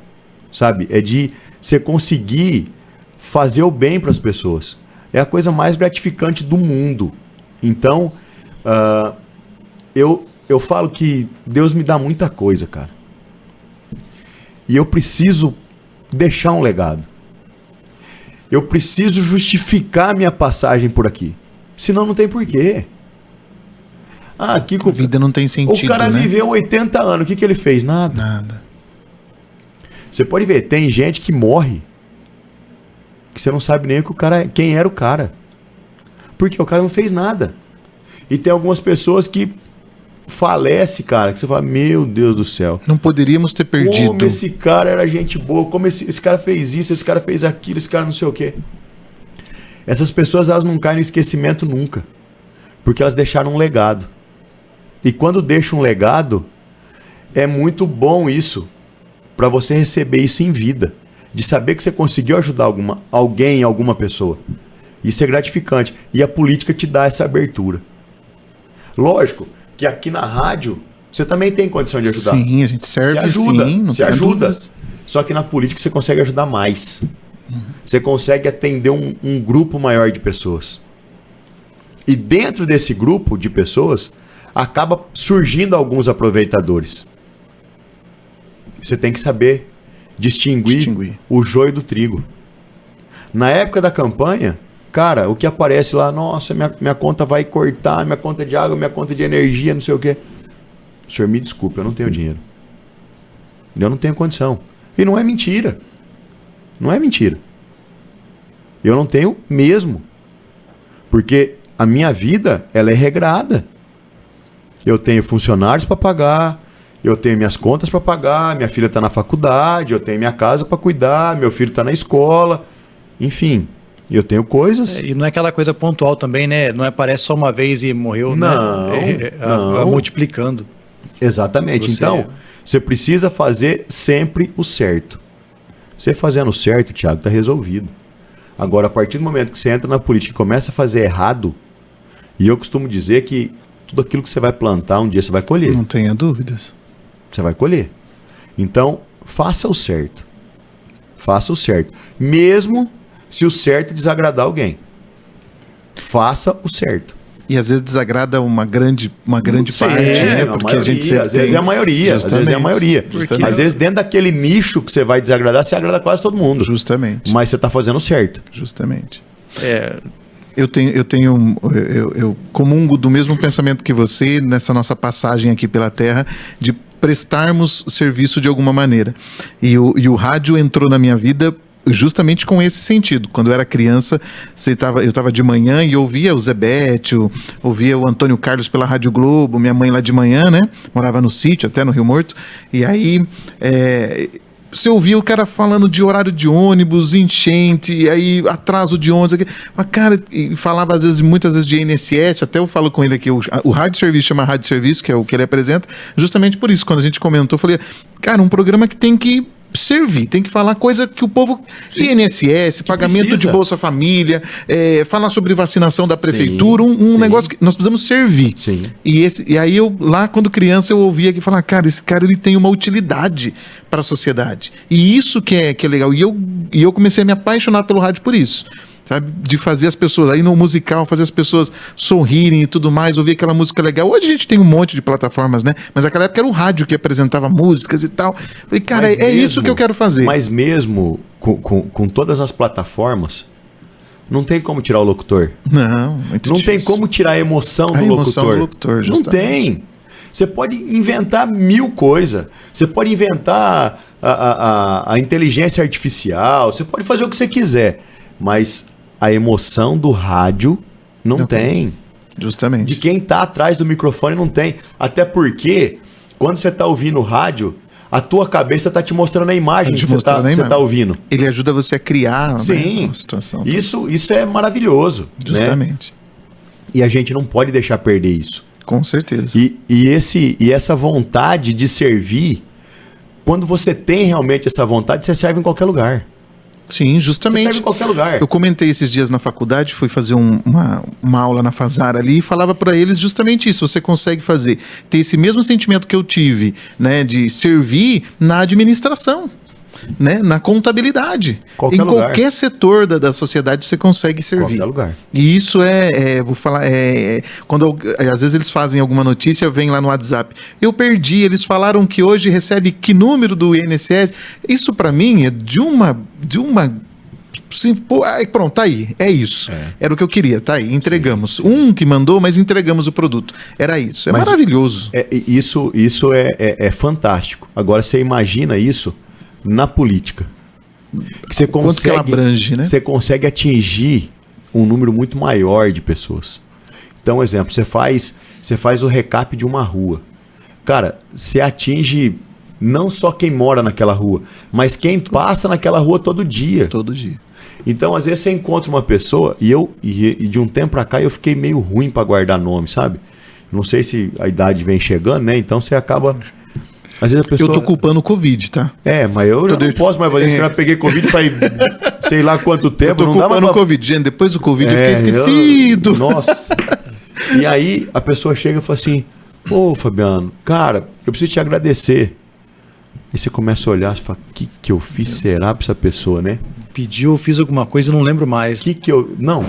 sabe? É de você conseguir fazer o bem para as pessoas. É a coisa mais gratificante do mundo. Então, eu falo que Deus me dá muita coisa, cara. E eu preciso deixar um legado. Eu preciso justificar minha passagem por aqui. Senão não tem porquê. Ah, Kiko, A vida não tem sentido, o cara né? viveu 80 anos. O que ele fez? Nada. Nada. Você pode ver, tem gente que morre que você não sabe nem quem era o cara. Porque o cara não fez nada. E tem algumas pessoas que falecem, cara, que você fala, meu Deus do céu. Não poderíamos ter perdido. Como esse cara era gente boa, como esse cara fez isso, esse cara fez aquilo, esse cara não sei o quê. Essas pessoas, elas não caem no esquecimento nunca. Porque elas deixaram um legado. E quando deixa um legado, é muito bom isso, para você receber isso em vida. De saber que você conseguiu ajudar alguém, alguma pessoa. Isso é gratificante. E a política te dá essa abertura. Lógico que aqui na rádio, você também tem condição de ajudar. Sim, a gente serve, você ajuda, sim. Não você tenha ajuda. dúvidas. Só que na política você consegue ajudar mais. Você consegue atender um grupo maior de pessoas. E dentro desse grupo de pessoas, acaba surgindo alguns aproveitadores. Você tem que saber distinguir o joio do trigo. Na época da campanha, cara, o que aparece lá, nossa, minha conta vai cortar, minha conta de água, minha conta de energia, não sei o quê. O senhor me desculpe, eu não tenho dinheiro. Eu não tenho condição. E não é mentira. Não é mentira. Eu não tenho mesmo. Porque a minha vida, ela é regrada. Eu tenho funcionários para pagar, eu tenho minhas contas para pagar, minha filha está na faculdade, eu tenho minha casa para cuidar, meu filho está na escola, enfim, eu tenho coisas. E não é aquela coisa pontual também, né? Não aparece só uma vez e morreu, não, né? não. Multiplicando. Exatamente. Então, você precisa fazer sempre o certo. Você fazendo o certo, Thiago, está resolvido. Agora, a partir do momento que você entra na política e começa a fazer errado, e eu costumo dizer que tudo aquilo que você vai plantar, um dia você vai colher. Não tenha dúvidas. Você vai colher. Então, faça o certo. Faça o certo. Mesmo se o certo desagradar alguém. Faça o certo. E às vezes desagrada uma grande Sim, parte, né? Porque maioria, a gente sempre às vezes é a maioria. Às vezes é a maioria. Às vezes dentro daquele nicho que você vai desagradar, você agrada quase todo mundo. Justamente. Mas você está fazendo o certo. Justamente. Eu comungo do mesmo pensamento que você nessa nossa passagem aqui pela Terra, de prestarmos serviço de alguma maneira. E o rádio entrou na minha vida justamente com esse sentido. Quando eu era criança, eu estava de manhã e ouvia o Zé Bétio, ouvia o Antônio Carlos pela Rádio Globo, minha mãe lá de manhã, né? Morava no sítio, até no Rio Morto. E aí... você ouvia o cara falando de horário de ônibus, enchente, aí atraso de ônibus, cara, e falava muitas vezes de INSS, até eu falo com ele aqui, o Rádio Serviço chama Rádio Serviço, que é o que ele apresenta, justamente por isso, quando a gente comentou, eu falei, cara, um programa que tem que servir, tem que falar coisa que o povo... Sim. INSS, pagamento precisa. De Bolsa Família, falar sobre vacinação da prefeitura, um negócio que nós precisamos servir. Sim. E aí eu, lá quando criança, eu ouvia aqui falar, cara, esse cara ele tem uma utilidade para a sociedade. E isso que é legal. E eu comecei a me apaixonar pelo rádio por isso. Sabe? De fazer as pessoas, aí no musical, fazer as pessoas sorrirem e tudo mais, ouvir aquela música legal. Hoje a gente tem um monte de plataformas, né? Mas naquela época era o rádio que apresentava músicas e tal. Falei, cara, é isso que eu quero fazer. Mas mesmo com todas as plataformas, não tem como tirar o locutor. Não, muito Não difícil. tem como tirar a emoção do locutor. Não tem. Você pode inventar 1000 coisas. Você pode inventar a inteligência artificial. Você pode fazer o que você quiser. Mas a emoção do rádio não tem. Justamente. De quem está atrás do microfone não tem. Até porque Quando você está ouvindo o rádio, a tua cabeça está te mostrando a imagem que você está ouvindo. Ele ajuda você a criar, sim, né, uma situação. Isso é maravilhoso. Justamente. Né? E a gente não pode deixar perder isso. Com certeza. E essa vontade de servir, quando você tem realmente essa vontade, você serve em qualquer lugar. Sim, justamente. Você serve em qualquer lugar. Eu comentei esses dias na faculdade, fui fazer uma aula na Fazar ali e falava para eles justamente isso. Você consegue ter esse mesmo sentimento que eu tive, né, de servir na administração, né, na contabilidade. Em qualquer setor da sociedade você consegue servir. Qualquer lugar. E isso vou falar, quando às vezes eles fazem alguma notícia, vem lá no WhatsApp. Eu perdi, eles falaram que hoje recebe que número do INSS. Isso para mim é de uma sim, pronto, tá aí, é isso. Era o que eu queria, tá aí, entregamos. Sim. Um que mandou, mas entregamos o produto. Era isso, mas maravilhoso. Isso é fantástico. Agora você imagina isso na política. Que você consegue, quanto que ela abrange, né? Você consegue atingir um número muito maior de pessoas. Então, exemplo, você faz o recap de uma rua. Cara, você atinge não só quem mora naquela rua, mas quem passa naquela rua todo dia. Todo dia. Então, às vezes você encontra uma pessoa, e de um tempo pra cá eu fiquei meio ruim pra guardar nome, sabe? Não sei se a idade vem chegando, né? Então você acaba... Às vezes a pessoa... Eu tô culpando o Covid, tá? Mas eu não posso mais fazer isso, porque eu peguei Covid faz sei lá quanto tempo. Eu tô culpando o Covid, gente. Depois do Covid eu fiquei esquecido. Nossa. E aí a pessoa chega e fala assim, pô, Fabiano, cara, eu preciso te agradecer. Aí você começa a olhar e fala, o que eu fiz será pra essa pessoa, né? Pediu, eu fiz alguma coisa e não lembro mais. Não.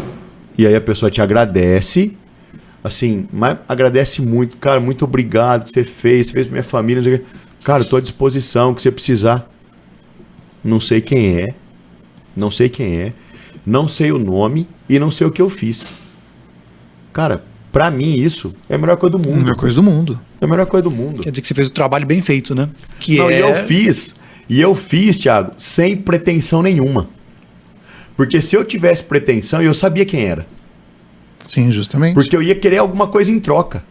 E aí a pessoa te agradece, assim, mas agradece muito, cara, muito obrigado que você fez pra minha família, não sei o quê. Cara, eu tô à disposição, que você precisar. Não sei quem é, não sei o nome e não sei o que eu fiz. Cara, pra mim isso é a melhor coisa do mundo. A melhor coisa do mundo. É a melhor coisa do mundo. Quer dizer que você fez o trabalho bem feito, né? E eu fiz, Thiago, sem pretensão nenhuma. Porque se eu tivesse pretensão, eu sabia quem era. Sim, justamente. Porque eu ia querer alguma coisa em troca.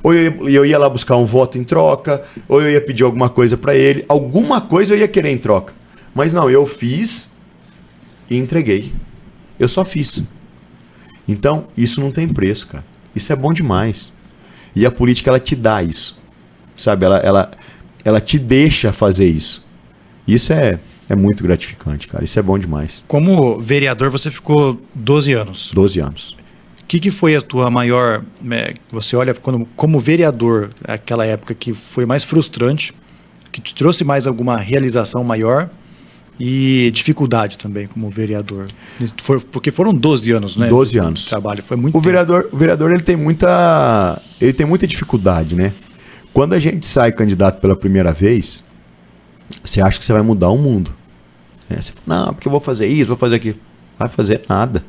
Ou eu ia lá buscar um voto em troca, ou eu ia pedir alguma coisa pra ele. Alguma coisa eu ia querer em troca. Mas não, eu fiz e entreguei. Eu só fiz. Então, isso não tem preço, cara. Isso é bom demais. E a política, ela te dá isso. Sabe? Ela te deixa fazer isso. Isso é muito gratificante, cara. Isso é bom demais. Como vereador, você ficou 12 anos. 12 anos. O que foi a tua maior... você olha como vereador, aquela época que foi mais frustrante, que te trouxe mais alguma realização maior e dificuldade também como vereador? Porque foram 12 anos, né? 12 anos. De trabalho. Foi muito tempo. O vereador ele tem muita dificuldade, né? Quando a gente sai candidato pela primeira vez, você acha que você vai mudar o mundo. Você fala, não, porque eu vou fazer isso, vou fazer aquilo. Não vai fazer nada.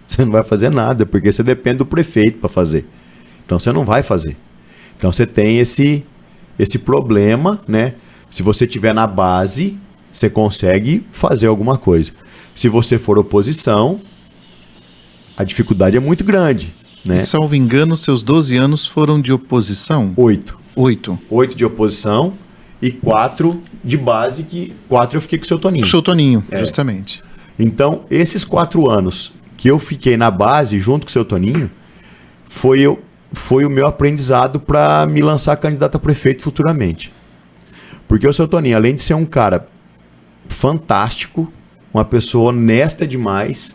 Você não vai fazer nada, porque você depende do prefeito para fazer. Então você não vai fazer. Então você tem esse problema, né? Se você estiver na base, você consegue fazer alguma coisa. Se você for oposição, a dificuldade é muito grande, né? E, salvo engano, seus 12 anos foram de oposição? 8. 8 de oposição e 4 de base, que 4 eu fiquei com o seu Toninho. O seu Toninho, justamente. Então, esses 4 anos que eu fiquei na base, junto com o seu Toninho, foi o meu aprendizado para me lançar candidato a prefeito futuramente. Porque o seu Toninho, além de ser um cara fantástico, uma pessoa honesta demais,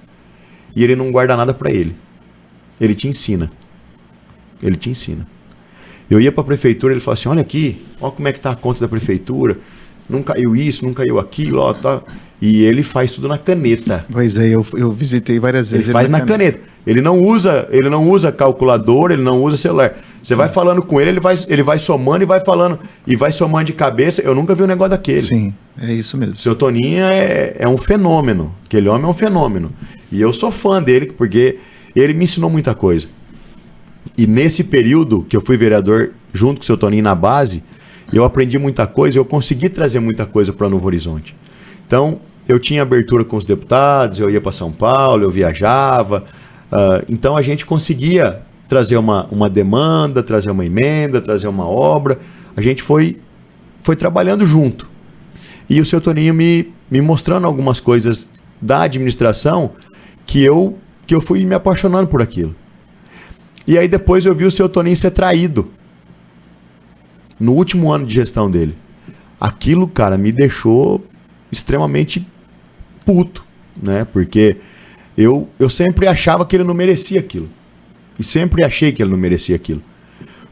e ele não guarda nada para ele. Ele te ensina. Eu ia para a prefeitura, ele falava assim, olha aqui, olha como é que tá a conta da prefeitura, não caiu isso, não caiu aquilo, ó, tá. E ele faz tudo na caneta. Pois é, eu visitei várias vezes. Ele faz na caneta. Ele não usa calculadora, ele não usa celular. Você vai falando com ele vai somando e vai falando, e vai somando de cabeça. Eu nunca vi um negócio daquele. Sim, é isso mesmo. Seu Toninho é um fenômeno. Aquele homem é um fenômeno. E eu sou fã dele, porque ele me ensinou muita coisa. E nesse período que eu fui vereador junto com o seu Toninho na base, eu aprendi muita coisa, eu consegui trazer muita coisa para Novo Horizonte. Então, eu tinha abertura com os deputados, eu ia para São Paulo, eu viajava. Então, a gente conseguia trazer uma demanda, trazer uma emenda, trazer uma obra. a gente foi trabalhando junto. E o seu Toninho me mostrando algumas coisas da administração que eu fui me apaixonando por aquilo. E aí depois eu vi o seu Toninho ser traído no último ano de gestão dele. Aquilo, cara, me deixou extremamente puto, né? Porque eu sempre achava que ele não merecia aquilo. E sempre achei que ele não merecia aquilo.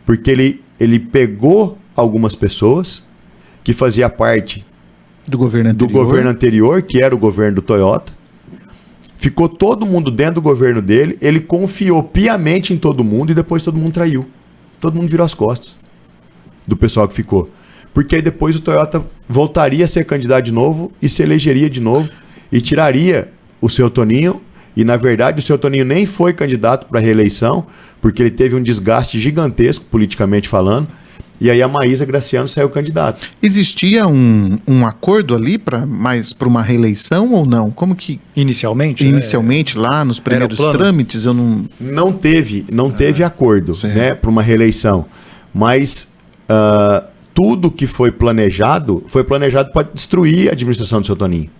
Porque ele pegou algumas pessoas que fazia parte do governo anterior, que era o governo do Toyota. Ficou todo mundo dentro do governo dele, ele confiou piamente em todo mundo e depois todo mundo traiu. Todo mundo virou as costas do pessoal que ficou. Porque aí depois o Toyota voltaria a ser candidato de novo e se elegeria de novo e tiraria o seu Toninho. E na verdade o seu Toninho nem foi candidato para reeleição, porque ele teve um desgaste gigantesco, politicamente falando. E aí a Maísa Graciano saiu candidato. Existia um acordo ali para uma reeleição ou não? Como que... Inicialmente, lá nos primeiros trâmites, eu não... Não teve acordo, né, para uma reeleição. Mas tudo que foi planejado para destruir a administração do seu Toninho.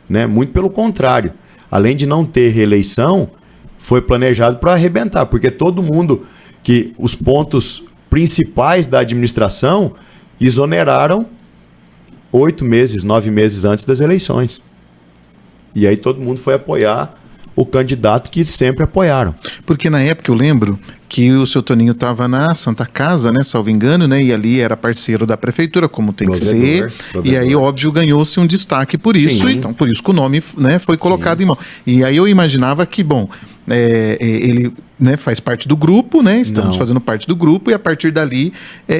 Né? Muito pelo contrário. Além de não ter reeleição, foi planejado para arrebentar. Porque todo mundo que os pontos principais da administração exoneraram 8 meses, 9 meses antes das eleições. E aí todo mundo foi apoiar o candidato que sempre apoiaram. Porque na época eu lembro que o seu Toninho estava na Santa Casa, né, salvo engano, né, e ali era parceiro da prefeitura, como tem que ser, e aí, óbvio, ganhou-se um destaque por isso, então por isso que o nome, né, foi colocado em mão. E aí eu imaginava que, bom, ele, né, faz parte do grupo, né, estamos fazendo parte do grupo, e a partir dali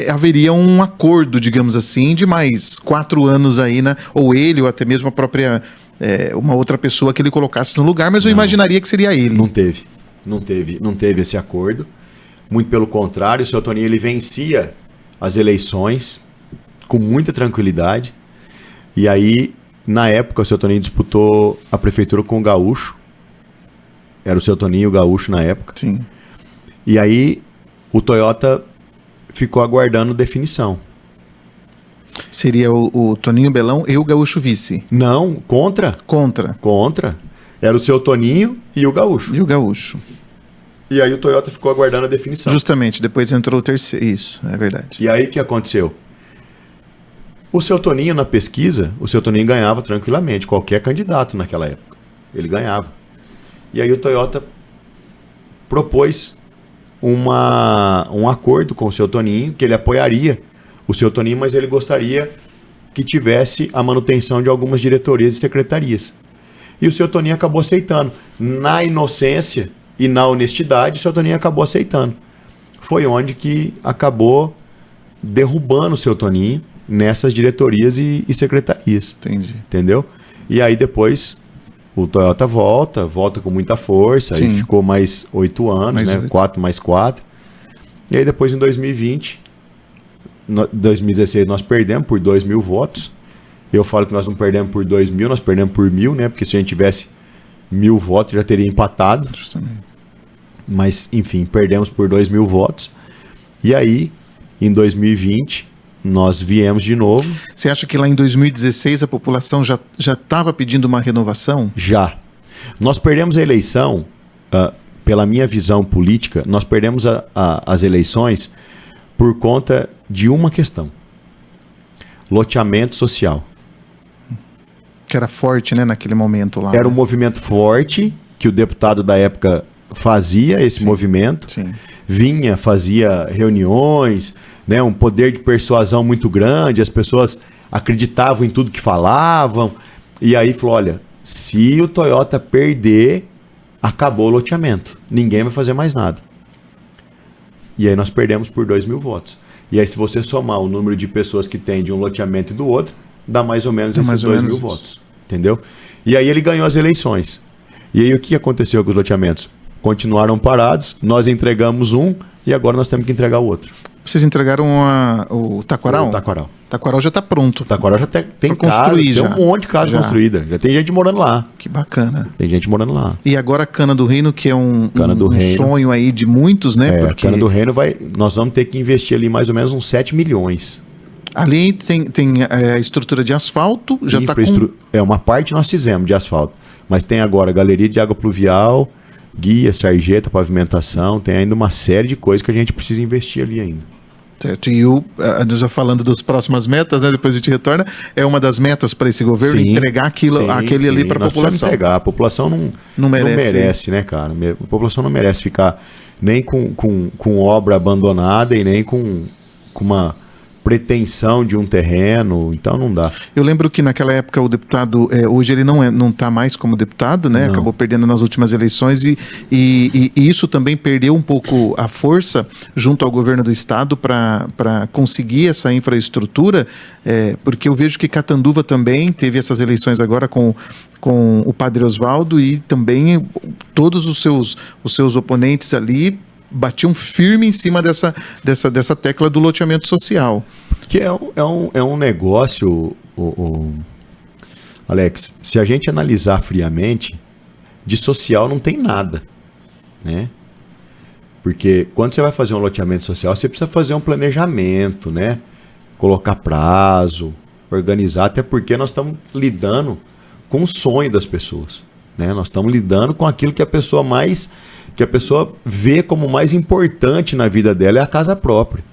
haveria um acordo, digamos assim, de mais 4 anos aí, né, ou ele, ou até mesmo a própria... uma outra pessoa que ele colocasse no lugar, mas eu imaginaria que seria ele. Não teve esse acordo. Muito pelo contrário, o seu Toninho ele vencia as eleições com muita tranquilidade. E aí, na época, o seu Toninho disputou a prefeitura com o Gaúcho. Era o seu Toninho e o Gaúcho na época. Sim. E aí, o Toyota ficou aguardando definição. Seria o Toninho Belão e o Gaúcho vice? Não, contra. Contra. Era o seu Toninho e o Gaúcho. E aí o Toyota ficou aguardando a definição. Justamente, depois entrou o terceiro. Isso, é verdade. E aí o que aconteceu? O seu Toninho na pesquisa, o seu Toninho ganhava tranquilamente, qualquer candidato naquela época. Ele ganhava. E aí o Toyota propôs um acordo com o seu Toninho, que ele apoiaria o seu Toninho, mas ele gostaria que tivesse a manutenção de algumas diretorias e secretarias. E o seu Toninho acabou aceitando. Na inocência e na honestidade, o seu Toninho acabou aceitando. Foi onde que acabou derrubando o seu Toninho nessas diretorias e secretarias. Entendi. Entendeu? E aí depois o Toyota volta com muita força, Sim. e ficou mais 8 anos, Mais né? 8. 4 mais 4. E aí depois em 2020... 2016 nós perdemos por 2.000 votos. Eu falo que nós não perdemos por 2.000, nós perdemos por 1.000, né? Porque se a gente tivesse 1.000 votos já teria empatado. Justamente. Mas enfim, perdemos por 2.000 votos. E aí, em 2020, nós viemos de novo. Você acha que lá em 2016 a população já estava pedindo uma renovação? Já. Nós perdemos a eleição, pela minha visão política, nós perdemos as eleições por conta de uma questão: loteamento social. Que era forte, né, naquele momento lá. Era um movimento forte, que o deputado da época fazia esse movimento. Sim. Fazia reuniões, né, um poder de persuasão muito grande, as pessoas acreditavam em tudo que falavam, e aí falou, olha, se o Toyota perder, acabou o loteamento, ninguém vai fazer mais nada. E aí nós perdemos por 2.000 votos. E aí se você somar o número de pessoas que tem de um loteamento e do outro, dá mais ou menos esses 2.000 votos. Entendeu? E aí ele ganhou as eleições. E aí o que aconteceu com os loteamentos? Continuaram parados, nós entregamos um e agora nós temos que entregar o outro. Vocês entregaram o Taquaral? O Taquaral. O Taquaral já está pronto. O Taquaral já tem casa, tem um monte de casa construída. Já tem gente morando lá. Que bacana. Tem gente morando lá. E agora a Cana do Reino, que é um Reino. sonho aí de muitos, né? Porque... A Cana do Reino nós vamos ter que investir ali mais ou menos uns 7 milhões Ali tem a estrutura de asfalto, já está com... Uma parte nós fizemos de asfalto, mas tem agora galeria de água pluvial, guia, sarjeta, pavimentação, tem ainda uma série de coisas que a gente precisa investir ali ainda. Certo, e já falando das próximas metas, né, depois a gente retorna, é uma das metas para esse governo, entregar aquele ali para a população. Entregar. A população não merece, né, cara? A população não merece ficar nem com obra abandonada e nem com uma pretensão de um terreno, então não dá. Eu lembro que naquela época o deputado, hoje ele não está mais como deputado, né? Não. Acabou perdendo nas últimas eleições e isso também perdeu um pouco a força junto ao governo do estado para conseguir essa infraestrutura, porque eu vejo que Catanduva também teve essas eleições agora com o Padre Oswaldo e também todos os seus oponentes ali batiam firme em cima dessa tecla do loteamento social. Que é um negócio, Alex, se a gente analisar friamente, de social não tem nada, né? Porque quando você vai fazer um loteamento social, você precisa fazer um planejamento, né? Colocar prazo, organizar, até porque nós estamos lidando com o sonho das pessoas, né? Nós estamos lidando com aquilo que a pessoa vê como mais importante na vida dela, é a casa própria.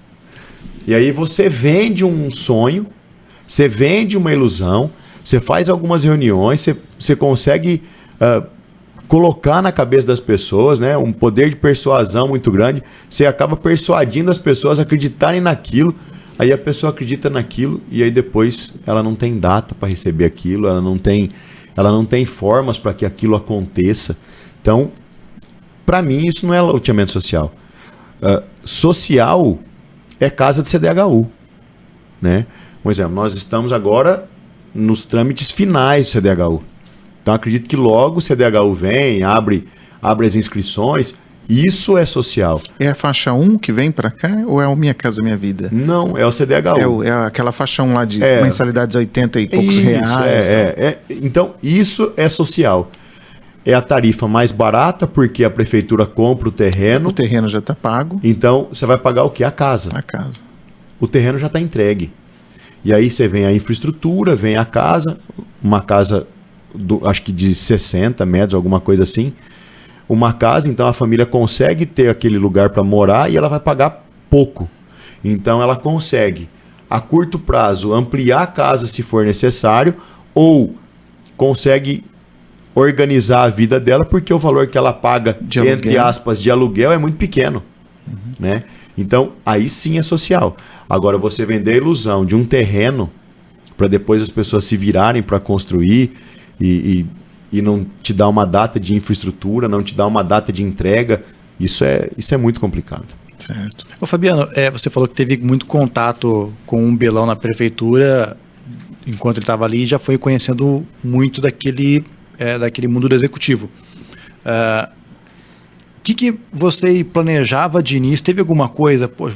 E aí você vende um sonho, você vende uma ilusão, você faz algumas reuniões, você consegue colocar na cabeça das pessoas, né, um poder de persuasão muito grande, você acaba persuadindo as pessoas a acreditarem naquilo, aí a pessoa acredita naquilo e aí depois ela não tem data para receber aquilo, ela não tem formas para que aquilo aconteça. Então, para mim, isso não é loteamento social. Social é casa de CDHU, né? Por exemplo, nós estamos agora nos trâmites finais do CDHU. Então, acredito que logo o CDHU vem, abre as inscrições. Isso é social. É a faixa 1 que vem para cá ou é o Minha Casa Minha Vida? Não, é o CDHU. É aquela faixa 1 lá de mensalidades 80 e poucos reais. Então, isso é social. É a tarifa mais barata, porque a prefeitura compra o terreno. O terreno já está pago. Então, você vai pagar o quê? A casa. A casa. O terreno já está entregue. E aí você vem a infraestrutura, vem a casa, uma casa, acho que de 60 metros, alguma coisa assim. Uma casa, então a família consegue ter aquele lugar para morar e ela vai pagar pouco. Então, ela consegue, a curto prazo, ampliar a casa se for necessário, ou consegue organizar a vida dela, porque o valor que ela paga, entre aspas, de aluguel é muito pequeno, né? Então, aí sim é social. Agora, você vender a ilusão de um terreno para depois as pessoas se virarem para construir e não te dar uma data de infraestrutura, não te dar uma data de entrega, isso é muito complicado. Certo. Ô Fabiano, você falou que teve muito contato com um Belão na prefeitura enquanto ele estava ali e já foi conhecendo muito daquele mundo do executivo. O que você planejava de início? Teve alguma coisa? Poxa,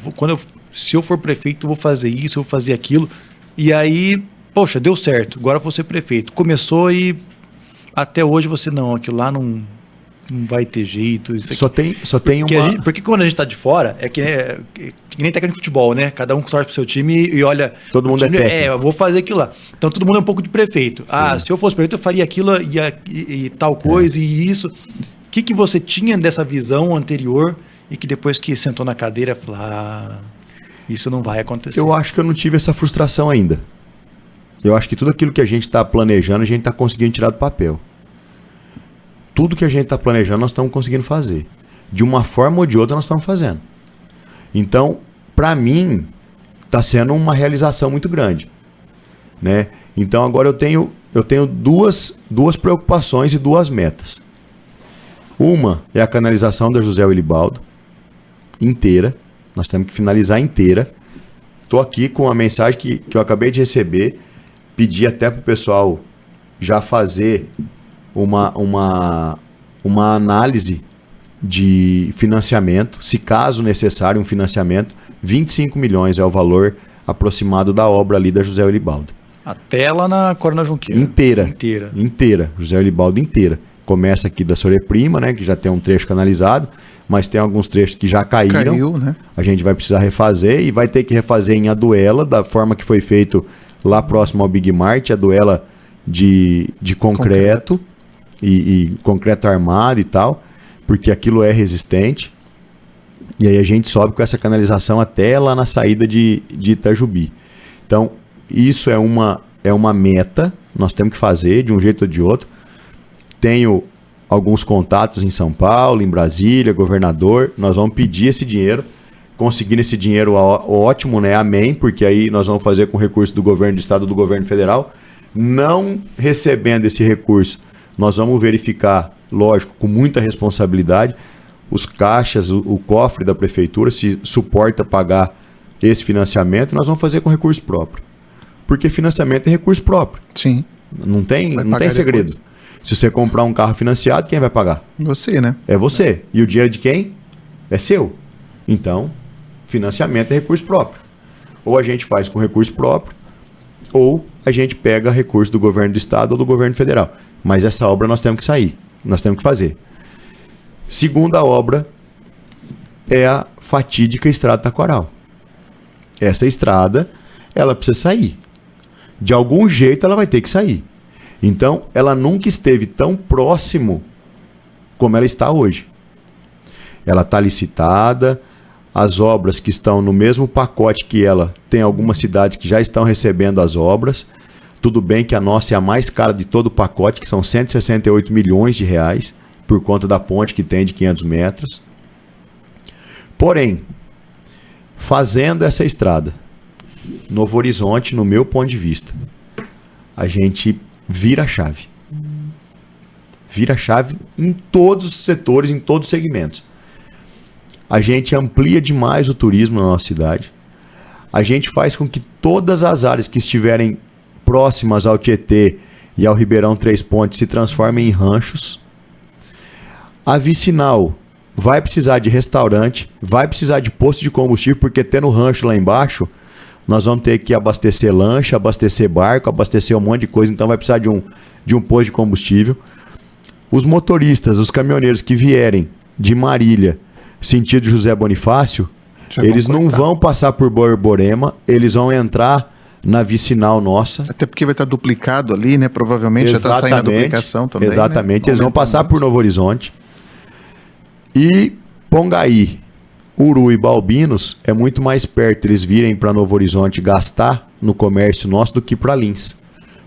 se eu for prefeito, eu vou fazer isso, eu vou fazer aquilo. E aí, poxa, deu certo. Agora eu vou ser prefeito. Começou e até hoje você aquilo lá não vai ter jeito. Isso aqui. Só tem uma... Porque quando a gente está de fora, que nem técnico de futebol, né? Cada um torce pro seu time e olha... Todo mundo time, é técnico. Eu vou fazer aquilo lá. Então todo mundo é um pouco de prefeito. Sim. Se eu fosse prefeito, eu faria aquilo e tal coisa e isso. O que você tinha dessa visão anterior e que depois que sentou na cadeira, falou, isso não vai acontecer? Eu acho que eu não tive essa frustração ainda. Eu acho que tudo aquilo que a gente está planejando, a gente está conseguindo tirar do papel. Tudo que a gente está planejando, nós estamos conseguindo fazer. De uma forma ou de outra, nós estamos fazendo. Então, para mim, está sendo uma realização muito grande, né? Então, agora eu tenho duas preocupações e duas metas. Uma é a canalização da José Wilibaldo inteira. Nós temos que finalizar inteira. Estou aqui com a mensagem que eu acabei de receber. Pedi até para o pessoal já fazer uma análise de financiamento, se caso necessário um financiamento. 25 milhões é o valor aproximado da obra ali da José Wilibaldo. Até lá na Coronel Junqueira. Inteira. José Wilibaldo inteira. Começa aqui da Soreprima, né, que já tem um trecho canalizado, mas tem alguns trechos que já caíram. Caiu, né? A gente vai precisar refazer e vai ter que refazer em Aduela, da forma que foi feito lá próximo ao Big Mart, Aduela de concreto e concreto armado e tal, porque aquilo é resistente. E aí a gente sobe com essa canalização até lá na saída de Itajubi. Então, isso é uma meta, nós temos que fazer de um jeito ou de outro. Tenho alguns contatos em São Paulo, em Brasília, governador, nós vamos pedir esse dinheiro, conseguindo esse dinheiro ótimo, né? Amém, porque aí nós vamos fazer com recurso do governo do estado, do governo federal. Não recebendo esse recurso, nós vamos verificar, lógico, com muita responsabilidade, os caixas, o cofre da prefeitura, se suporta pagar esse financiamento, nós vamos fazer com recurso próprio. Porque financiamento é recurso próprio. Sim. Não tem segredo. Recurso. Se você comprar um carro financiado, quem vai pagar? Você, né? É você. E o dinheiro de quem? É seu. Então, financiamento é recurso próprio. Ou a gente faz com recurso próprio, ou a gente pega recurso do governo do estado ou do governo federal. Mas essa obra nós temos que sair. Nós temos que fazer. Segunda obra é a fatídica Estrada Taquaral. Essa estrada, ela precisa sair. De algum jeito ela vai ter que sair. Então, ela nunca esteve tão próximo como ela está hoje. Ela está licitada, as obras que estão no mesmo pacote que ela, tem algumas cidades que já estão recebendo as obras. Tudo bem que a nossa é a mais cara de todo o pacote, que são 168 milhões de reais, por conta da ponte que tem de 500 metros. Porém, fazendo essa estrada, Novo Horizonte, no meu ponto de vista, a gente vira a chave. Vira a chave em todos os setores, em todos os segmentos. A gente amplia demais o turismo na nossa cidade. A gente faz com que todas as áreas que estiverem próximas ao Tietê e ao Ribeirão Três Pontes se transformem em ranchos. A Vicinal vai precisar de restaurante, vai precisar de posto de combustível, porque tendo rancho lá embaixo, nós vamos ter que abastecer lancha, abastecer barco, abastecer um monte de coisa, então vai precisar de um posto de combustível. Os motoristas, os caminhoneiros que vierem de Marília, sentido José Bonifácio, eles não vão passar por Borborema, eles vão entrar na Vicinal nossa. Até porque vai estar duplicado ali, né? Provavelmente já está saindo a duplicação também. Exatamente, né? Eles vão passar por Novo Horizonte. E Pongaí, Uru e Balbinos é muito mais perto eles virem para Novo Horizonte gastar no comércio nosso do que para Lins.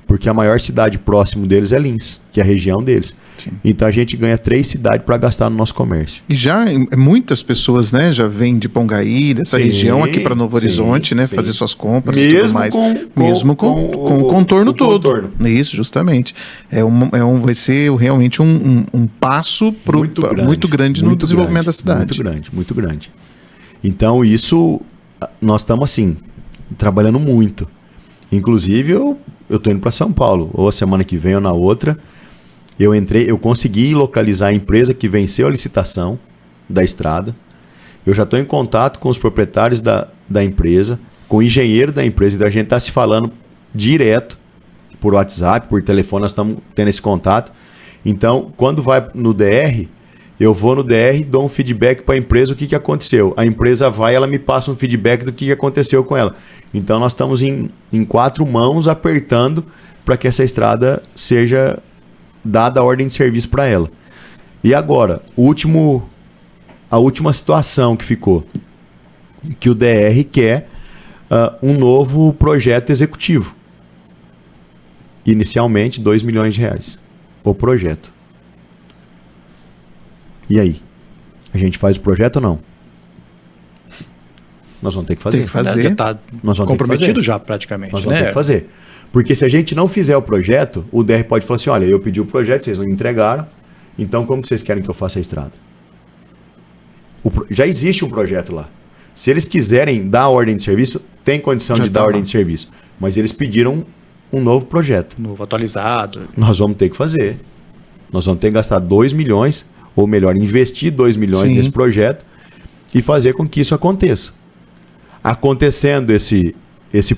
Porque a maior cidade próximo deles é Lins, que é a região deles. Sim. Então a gente ganha 3 cidades para gastar no nosso comércio. E já muitas pessoas, né, já vêm de Pongaí, dessa região aqui para Novo Horizonte, né, fazer suas compras e tudo mais. Mesmo com o contorno todo. Contorno. Isso, justamente. Vai ser realmente um passo muito grande no desenvolvimento da cidade. Muito grande. Então isso, nós estamos assim, trabalhando muito. Inclusive eu estou indo para São Paulo, ou a semana que vem ou na outra. Eu consegui localizar a empresa que venceu a licitação da estrada. Eu já estou em contato com os proprietários da empresa, com o engenheiro da empresa. Então a gente está se falando direto por WhatsApp, por telefone, nós estamos tendo esse contato. Então, quando vai no DR, eu vou no DR, dou um feedback para a empresa, o que aconteceu. A empresa vai, ela me passa um feedback do que aconteceu com ela. Então nós estamos em 4 mãos apertando para que essa estrada seja dada a ordem de serviço para ela. E agora, a última situação que ficou, que o DR quer um novo projeto executivo. Inicialmente, 2 milhões de reais. O projeto. E aí? A gente faz o projeto ou não? Nós vamos ter que fazer. Tem que fazer. Já está comprometido já praticamente. Nós vamos ter que fazer. Porque se a gente não fizer o projeto, o DR pode falar assim, olha, eu pedi o projeto, vocês não me entregaram, então como que vocês querem que eu faça a estrada? Já existe um projeto lá. Se eles quiserem dar a ordem de serviço, tem condição de dar a ordem de serviço. Mas eles pediram um novo projeto. Novo, atualizado. Nós vamos ter que fazer. Nós vamos ter que gastar 2 milhões, ou melhor, investir 2 milhões nesse projeto e fazer com que isso aconteça. Acontecendo esse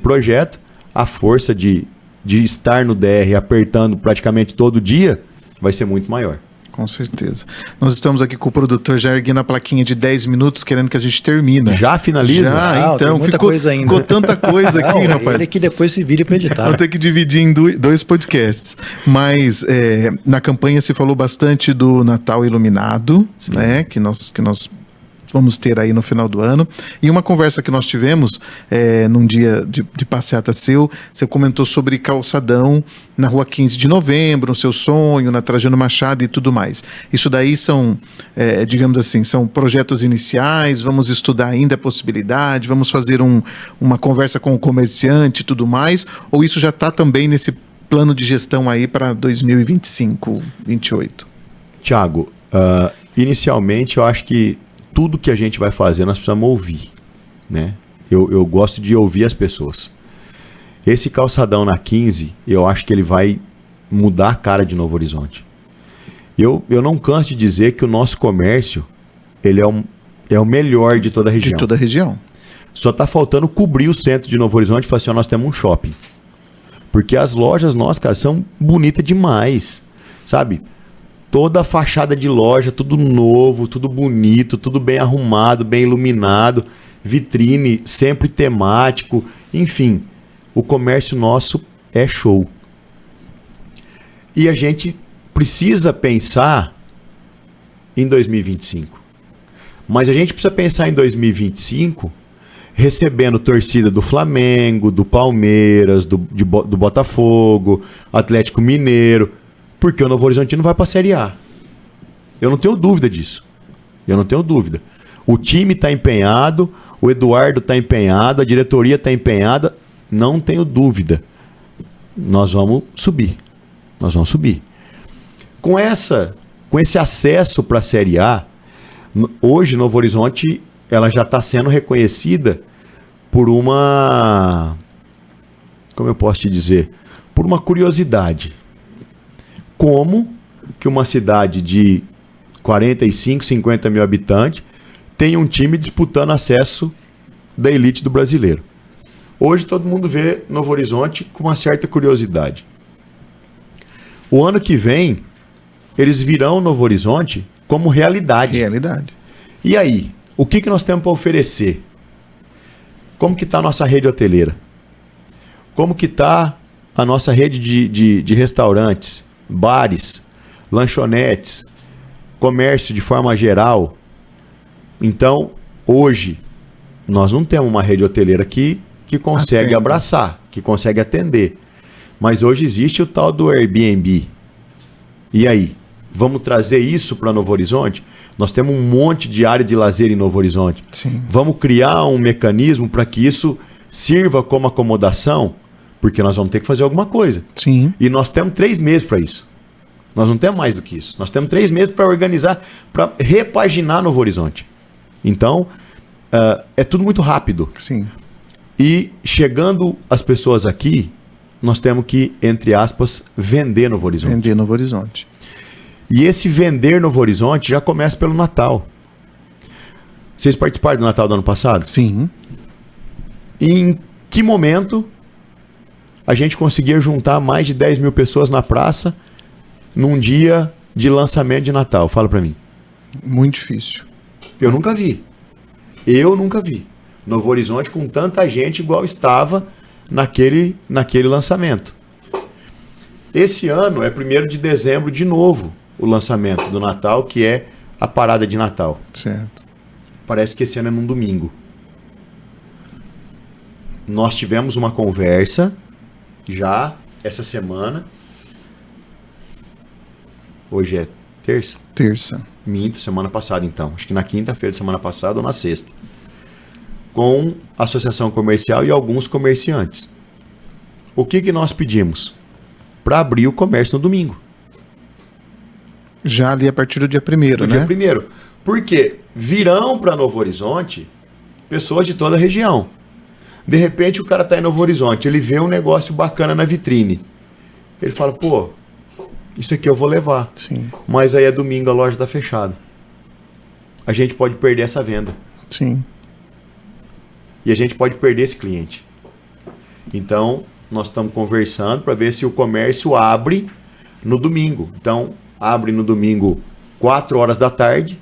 projeto, a força de estar no DR apertando praticamente todo dia vai ser muito maior. Com certeza. Nós estamos aqui com o produtor já erguendo a plaquinha de 10 minutos, querendo que a gente termine. Já finaliza? Já, Não, então. tem muita coisa ainda. Ficou tanta coisa aqui, Não, rapaz. ele que depois se vire para editar. Vou ter que dividir em dois podcasts. Mas na campanha se falou bastante do Natal Iluminado, né? Que nós vamos ter aí no final do ano. E uma conversa que nós tivemos num dia de passeata seu, você comentou sobre calçadão na rua 15 de novembro, no seu sonho, na Trajano Machado e tudo mais. Isso daí são, digamos assim, são projetos iniciais, vamos estudar ainda a possibilidade, vamos fazer uma conversa com o comerciante e tudo mais, ou isso já está também nesse plano de gestão aí para 2025, 2028? Tiago, inicialmente eu acho que tudo que a gente vai fazer nós precisamos ouvir, né? Eu gosto de ouvir as pessoas. Esse calçadão na 15, eu acho que ele vai mudar a cara de Novo Horizonte. Eu não canso de dizer que o nosso comércio ele é o melhor de toda a região. De toda a região. Só está faltando cobrir o centro de Novo Horizonte e falar assim, ó, nós temos um shopping. Porque as lojas nossas, cara, são bonitas demais, sabe? Toda a fachada de loja, tudo novo, tudo bonito, tudo bem arrumado, bem iluminado, vitrine sempre temático, enfim, o comércio nosso é show. E a gente precisa pensar em 2025. Mas a gente precisa pensar em 2025 recebendo torcida do Flamengo, do Palmeiras, do Botafogo, Atlético Mineiro, porque o Novo Horizontino vai para a Série A. Eu não tenho dúvida disso. Eu não tenho dúvida. O time está empenhado, o Eduardo está empenhado, a diretoria está empenhada. Não tenho dúvida. Nós vamos subir. Nós vamos subir. Com esse acesso para a Série A, hoje Novo Horizonte ela já está sendo reconhecida por uma... Como eu posso te dizer? Por uma curiosidade. Como que uma cidade de 45, 50 mil habitantes tem um time disputando acesso da elite do brasileiro? Hoje todo mundo vê Novo Horizonte com uma certa curiosidade. O ano que vem, eles virão Novo Horizonte como realidade. Realidade. E aí, o que nós temos para oferecer? Como que está a nossa rede hoteleira? Como que está a nossa rede de restaurantes, bares, lanchonetes, comércio de forma geral? Então, hoje, nós não temos uma rede hoteleira que consegue abraçar, que consegue atender. Mas hoje existe o tal do Airbnb. E aí? Vamos trazer isso para Novo Horizonte? Nós temos um monte de área de lazer em Novo Horizonte. Sim. Vamos criar um mecanismo para que isso sirva como acomodação? Porque nós vamos ter que fazer alguma coisa. Sim. E nós temos 3 meses para isso. Nós não temos mais do que isso. Nós temos 3 meses para organizar, para repaginar Novo Horizonte. Então, é tudo muito rápido. Sim. E chegando as pessoas aqui, nós temos que, entre aspas, vender Novo Horizonte. Vender Novo Horizonte. E esse vender Novo Horizonte já começa pelo Natal. Vocês participaram do Natal do ano passado? Sim. Em que momento a gente conseguia juntar mais de 10 mil pessoas na praça num dia de lançamento de Natal? Fala pra mim. Muito difícil. Eu nunca vi. Eu nunca vi. Novo Horizonte com tanta gente igual estava naquele lançamento. Esse ano é 1º de dezembro de novo o lançamento do Natal, que é a parada de Natal. Certo. Parece que esse ano é num domingo. Nós tivemos uma conversa já essa semana. Hoje é terça? Terça. Minto, semana passada então. Acho que na quinta-feira da semana passada ou na sexta. Com a associação comercial e alguns comerciantes. O que nós pedimos? Para abrir o comércio no domingo. Já ali a partir do dia 1º, né? Dia 1º. Porque virão para Novo Horizonte pessoas de toda a região. De repente o cara está em Novo Horizonte, ele vê um negócio bacana na vitrine. Ele fala, pô, isso aqui eu vou levar. Sim. Mas aí é domingo, a loja está fechada. A gente pode perder essa venda. Sim. E a gente pode perder esse cliente. Então, nós estamos conversando para ver se o comércio abre no domingo. Então, abre no domingo 4 horas da tarde.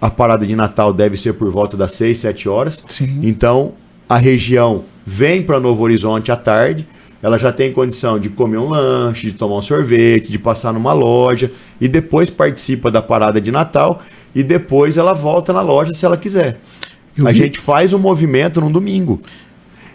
A parada de Natal deve ser por volta das 6, 7 horas. Sim. Então, a região vem para Novo Horizonte à tarde, ela já tem condição de comer um lanche, de tomar um sorvete, de passar numa loja, e depois participa da parada de Natal, e depois ela volta na loja se ela quiser. A gente faz um movimento num domingo.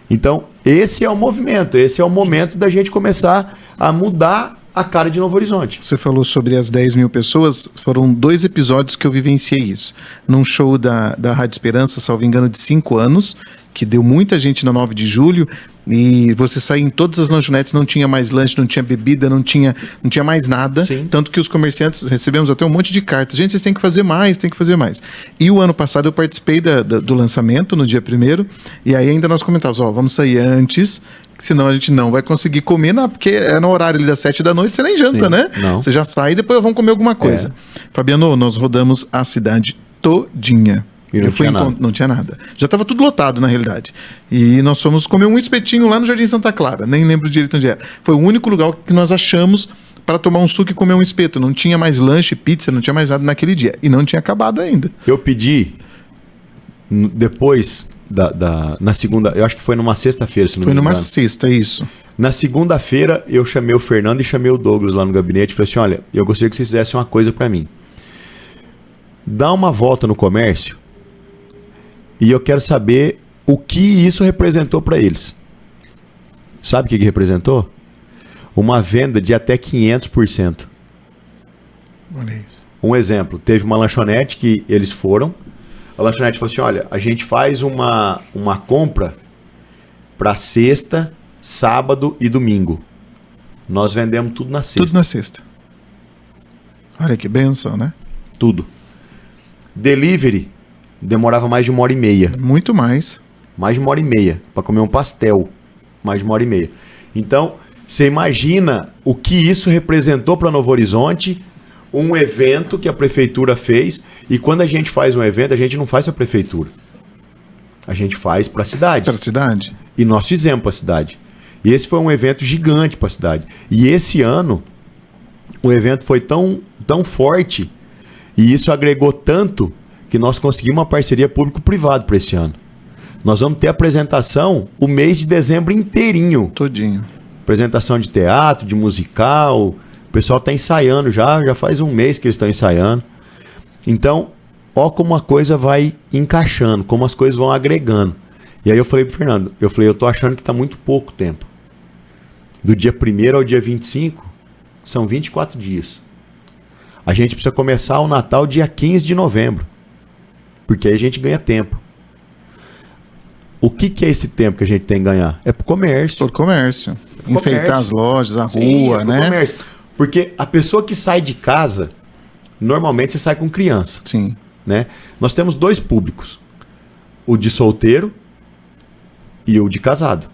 Então, esse é o movimento, esse é o momento da gente começar a mudar a cara de Novo Horizonte. Você falou sobre as 10 mil pessoas, foram 2 episódios que eu vivenciei isso. Num show da Rádio Esperança, salvo engano, de 5 anos, que deu muita gente na 9 de julho, e você saía em todas as lanchonetes, não tinha mais lanche, não tinha bebida, não tinha mais nada. Sim. Tanto que os comerciantes, recebemos até um monte de cartas. Gente, vocês têm que fazer mais, tem que fazer mais. E o ano passado eu participei do lançamento, no dia 1º, e aí ainda nós comentávamos, vamos sair antes, senão a gente não vai conseguir comer, porque é no horário ali das 7 da noite, você nem janta, Sim, né? não. Você já sai e depois vamos comer alguma coisa. Fabiano, nós rodamos a cidade todinha. E não tinha nada. Não tinha nada. Já estava tudo lotado, na realidade. E nós fomos comer um espetinho lá no Jardim Santa Clara. Nem lembro direito onde era. Foi o único lugar que nós achamos para tomar um suco e comer um espeto. Não tinha mais lanche, pizza, não tinha mais nada naquele dia. E não tinha acabado ainda. Eu pedi, depois na segunda, eu acho que foi numa sexta-feira, se não Foi me engano. numa sexta, isso. Na segunda-feira, eu chamei o Fernando e chamei o Douglas lá no gabinete e falei assim, olha, eu gostaria que vocês fizessem uma coisa para mim. Dá uma volta no comércio e eu quero saber o que isso representou para eles. Sabe o que representou? Uma venda de até 500%. Olha isso. Um exemplo, teve uma lanchonete que eles foram, a lanchonete falou assim, olha, a gente faz uma compra para sexta, sábado e domingo. Nós vendemos tudo na sexta. Tudo na sexta. Olha que benção, né? Tudo. Delivery demorava mais de 1h30. Muito mais. Mais de 1h30 para comer um pastel. Mais de 1h30. Então, você imagina o que isso representou para Novo Horizonte, um evento que a prefeitura fez, e quando a gente faz um evento, a gente não faz para a prefeitura. A gente faz para a cidade. Para a cidade? E nós fizemos para a cidade. E esse foi um evento gigante para a cidade. E esse ano, o evento foi tão forte, e isso agregou tanto, que nós conseguimos uma parceria público-privado para esse ano. Nós vamos ter apresentação o mês de dezembro inteirinho. Todinho. Apresentação de teatro, de musical. O pessoal está ensaiando já faz um mês que eles estão ensaiando. Então, ó como a coisa vai encaixando, como as coisas vão agregando. E aí eu falei pro Fernando, eu tô achando que está muito pouco tempo. Do dia 1º ao dia 25, são 24 dias. A gente precisa começar o Natal dia 15 de novembro. Porque aí a gente ganha tempo. O que é esse tempo que a gente tem que ganhar? É pro comércio. Por comércio. Enfeitar as lojas, a Sim, rua, né? Comércio. Porque a pessoa que sai de casa, normalmente você sai com criança. Sim. Né? Nós temos 2 públicos. O de solteiro e o de casado.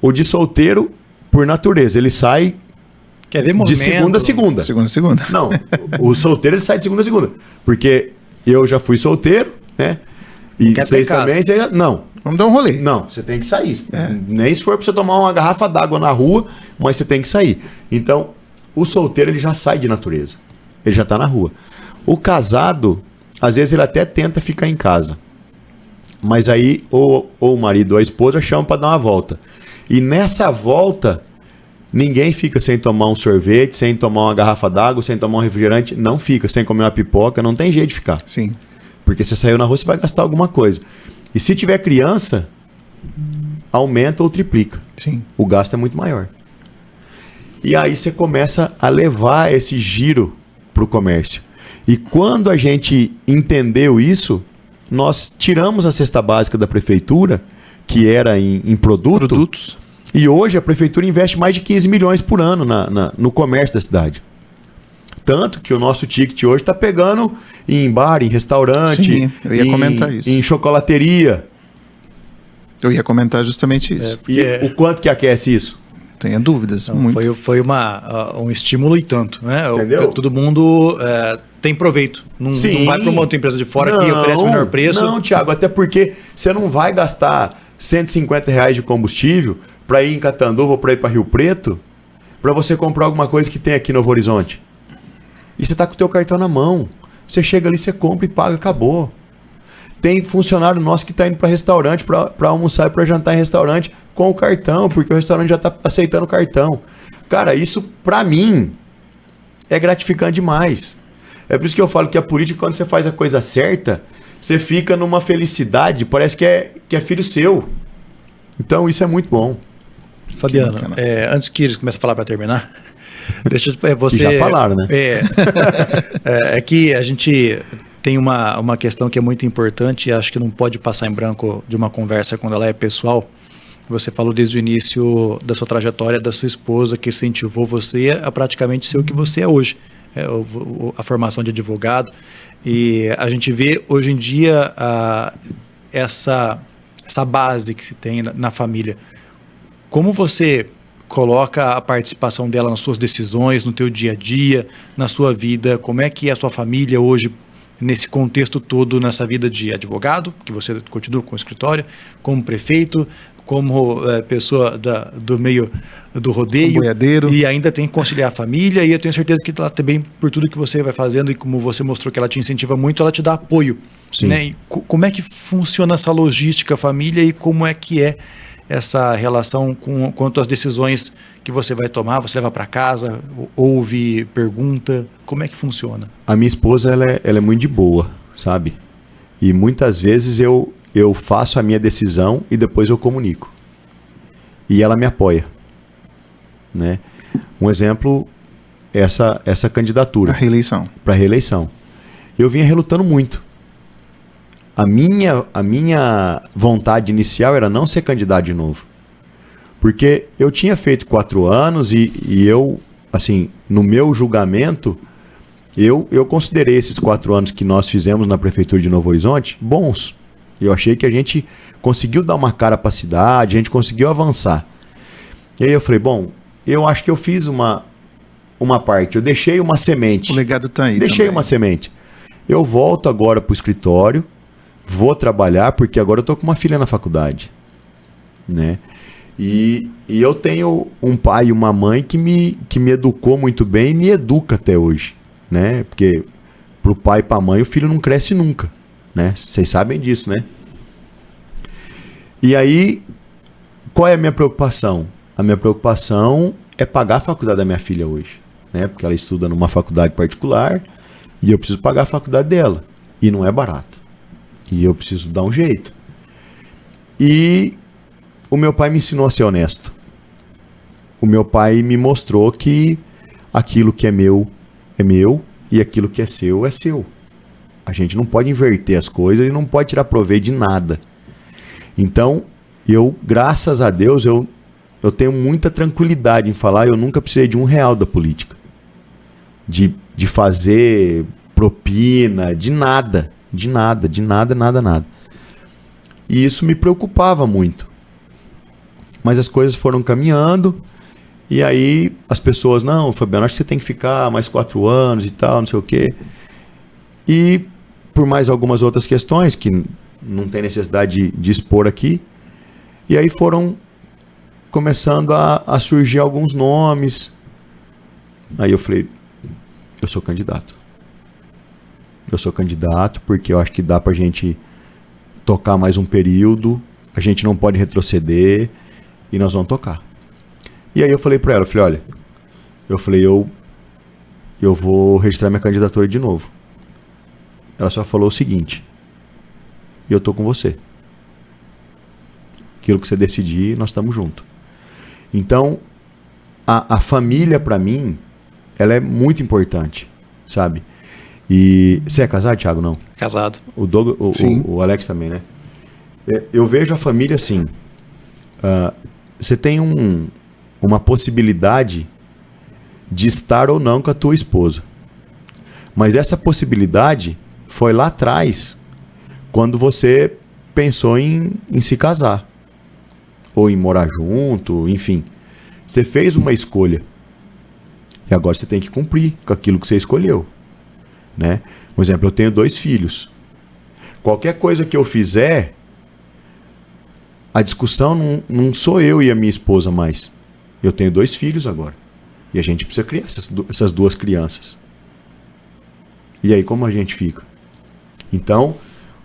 O de solteiro, por natureza, ele sai Quer ver de movimento? segunda a segunda. Segunda. Não, o solteiro ele sai de segunda a segunda. Porque eu já fui solteiro, né? E Quer vocês ter casa? também, não. Vamos dar um rolê. Não, você tem que sair. Nem se for pra você tomar uma garrafa d'água na rua, mas você tem que sair. Então, o solteiro ele já sai de natureza. Ele já tá na rua. O casado, às vezes ele até tenta ficar em casa. Mas aí, ou o marido ou a esposa chama pra dar uma volta. E nessa volta, ninguém fica sem tomar um sorvete, sem tomar uma garrafa d'água, sem tomar um refrigerante. Não fica, sem comer uma pipoca, não tem jeito de ficar. Sim. Porque você saiu na rua, você vai gastar alguma coisa. E se tiver criança, aumenta ou triplica. Sim. O gasto é muito maior. E aí você começa a levar esse giro para o comércio. E quando a gente entendeu isso, nós tiramos a cesta básica da prefeitura, que era em produtos, e hoje a prefeitura investe mais de 15 milhões por ano no comércio da cidade. Tanto que o nosso ticket hoje está pegando em bar, em restaurante, Sim, eu ia comentar isso. em chocolateria. Eu ia comentar justamente isso. E o quanto que aquece isso? Tenha dúvidas. Não, muito. foi um estímulo e tanto, né? Entendeu? Todo mundo tem proveito. Não vai para uma outra empresa de fora que oferece o menor preço. Não, Thiago, até porque você não vai gastar R$150 de combustível para ir em Catanduva ou para ir para Rio Preto para você comprar alguma coisa que tem aqui no Novo Horizonte. E você tá com o teu cartão na mão. Você chega ali, você compra e paga, acabou. Tem funcionário nosso que está indo para restaurante, para almoçar e para jantar em restaurante com o cartão, porque o restaurante já está aceitando o cartão. Cara, isso para mim é gratificante demais. É por isso que eu falo que a política, quando você faz a coisa certa, você fica numa felicidade, parece que é filho seu. Então isso é muito bom. Fabiano, antes que eles comecem a falar para terminar, deixa você... Que já falaram, né? É que a gente tem uma questão que é muito importante e acho que não pode passar em branco de uma conversa quando ela é pessoal. Você falou desde o início da sua trajetória, da sua esposa, que incentivou você a praticamente ser o que você é hoje, a formação de advogado. E a gente vê hoje em dia essa base que se tem na família. Como você coloca a participação dela nas suas decisões, no teu dia a dia, na sua vida? Como é que é a sua família hoje, nesse contexto todo, nessa vida de advogado, que você continua com o escritório, como prefeito, como pessoa do meio do rodeio, boiadeiro, e ainda tem que conciliar a família, e eu tenho certeza que ela também, por tudo que você vai fazendo, e como você mostrou que ela te incentiva muito, ela te dá apoio. Sim. Né? E como é que funciona essa logística, família, e como é que é essa relação quanto às decisões que você vai tomar? Você leva para casa, ouve, pergunta, como é que funciona? A minha esposa, ela é muito de boa, sabe? E muitas vezes eu faço a minha decisão e depois eu comunico. E ela me apoia, né? Um exemplo, essa candidatura. Para reeleição. Eu vinha relutando muito. A minha vontade inicial era não ser candidato de novo. Porque eu tinha feito 4 anos e eu, assim, no meu julgamento, eu considerei esses 4 anos que nós fizemos na Prefeitura de Novo Horizonte bons. Eu achei que a gente conseguiu dar uma cara para a cidade, a gente conseguiu avançar. E aí eu falei, bom, eu acho que eu fiz uma parte, eu deixei uma semente. O legado está aí. Deixei também uma semente. Eu volto agora para o escritório, vou trabalhar, porque agora eu estou com uma filha na faculdade, né? E eu tenho um pai e uma mãe que me educou muito bem e me educa até hoje, né? Porque pro pai e pra mãe o filho não cresce nunca, né? Vocês sabem disso, né? E aí, qual é a minha preocupação? A minha preocupação é pagar a faculdade da minha filha hoje, né? Porque ela estuda numa faculdade particular e eu preciso pagar a faculdade dela. E não é barato. E eu preciso dar um jeito. E o meu pai me ensinou a ser honesto. O meu pai me mostrou que aquilo que é meu e aquilo que é seu é seu. A gente não pode inverter as coisas e não pode tirar proveito de nada. Então, graças a Deus, eu tenho muita tranquilidade em falar, eu nunca precisei de R$1 da política. De fazer propina, de nada. De nada. E isso me preocupava muito. Mas as coisas foram caminhando, e aí as pessoas, não, Fabiano, acho que você tem que ficar mais 4 anos e tal, não sei o quê. E por mais algumas outras questões, que não tem necessidade de expor aqui, e aí foram começando a surgir alguns nomes. Aí eu falei, eu sou candidato. Eu sou candidato porque eu acho que dá pra gente tocar mais um período, a gente não pode retroceder e nós vamos tocar. E aí eu falei pra ela, olha, eu vou registrar minha candidatura de novo. Ela só falou o seguinte, eu tô com você. Aquilo que você decidir, nós estamos juntos. Então, a família pra mim, ela é muito importante, sabe? E você é casado, Thiago? Não? Casado. O Alex também, né? Eu vejo a família assim. Você tem uma possibilidade de estar ou não com a tua esposa. Mas essa possibilidade foi lá atrás, quando você pensou em se casar. Ou em morar junto, enfim. Você fez uma escolha. E agora você tem que cumprir com aquilo que você escolheu. Né? Por exemplo, eu tenho 2 filhos. Qualquer coisa que eu fizer, a discussão não sou eu e a minha esposa mais. Eu tenho 2 filhos agora. E a gente precisa criar essas 2 crianças. E aí como a gente fica? Então,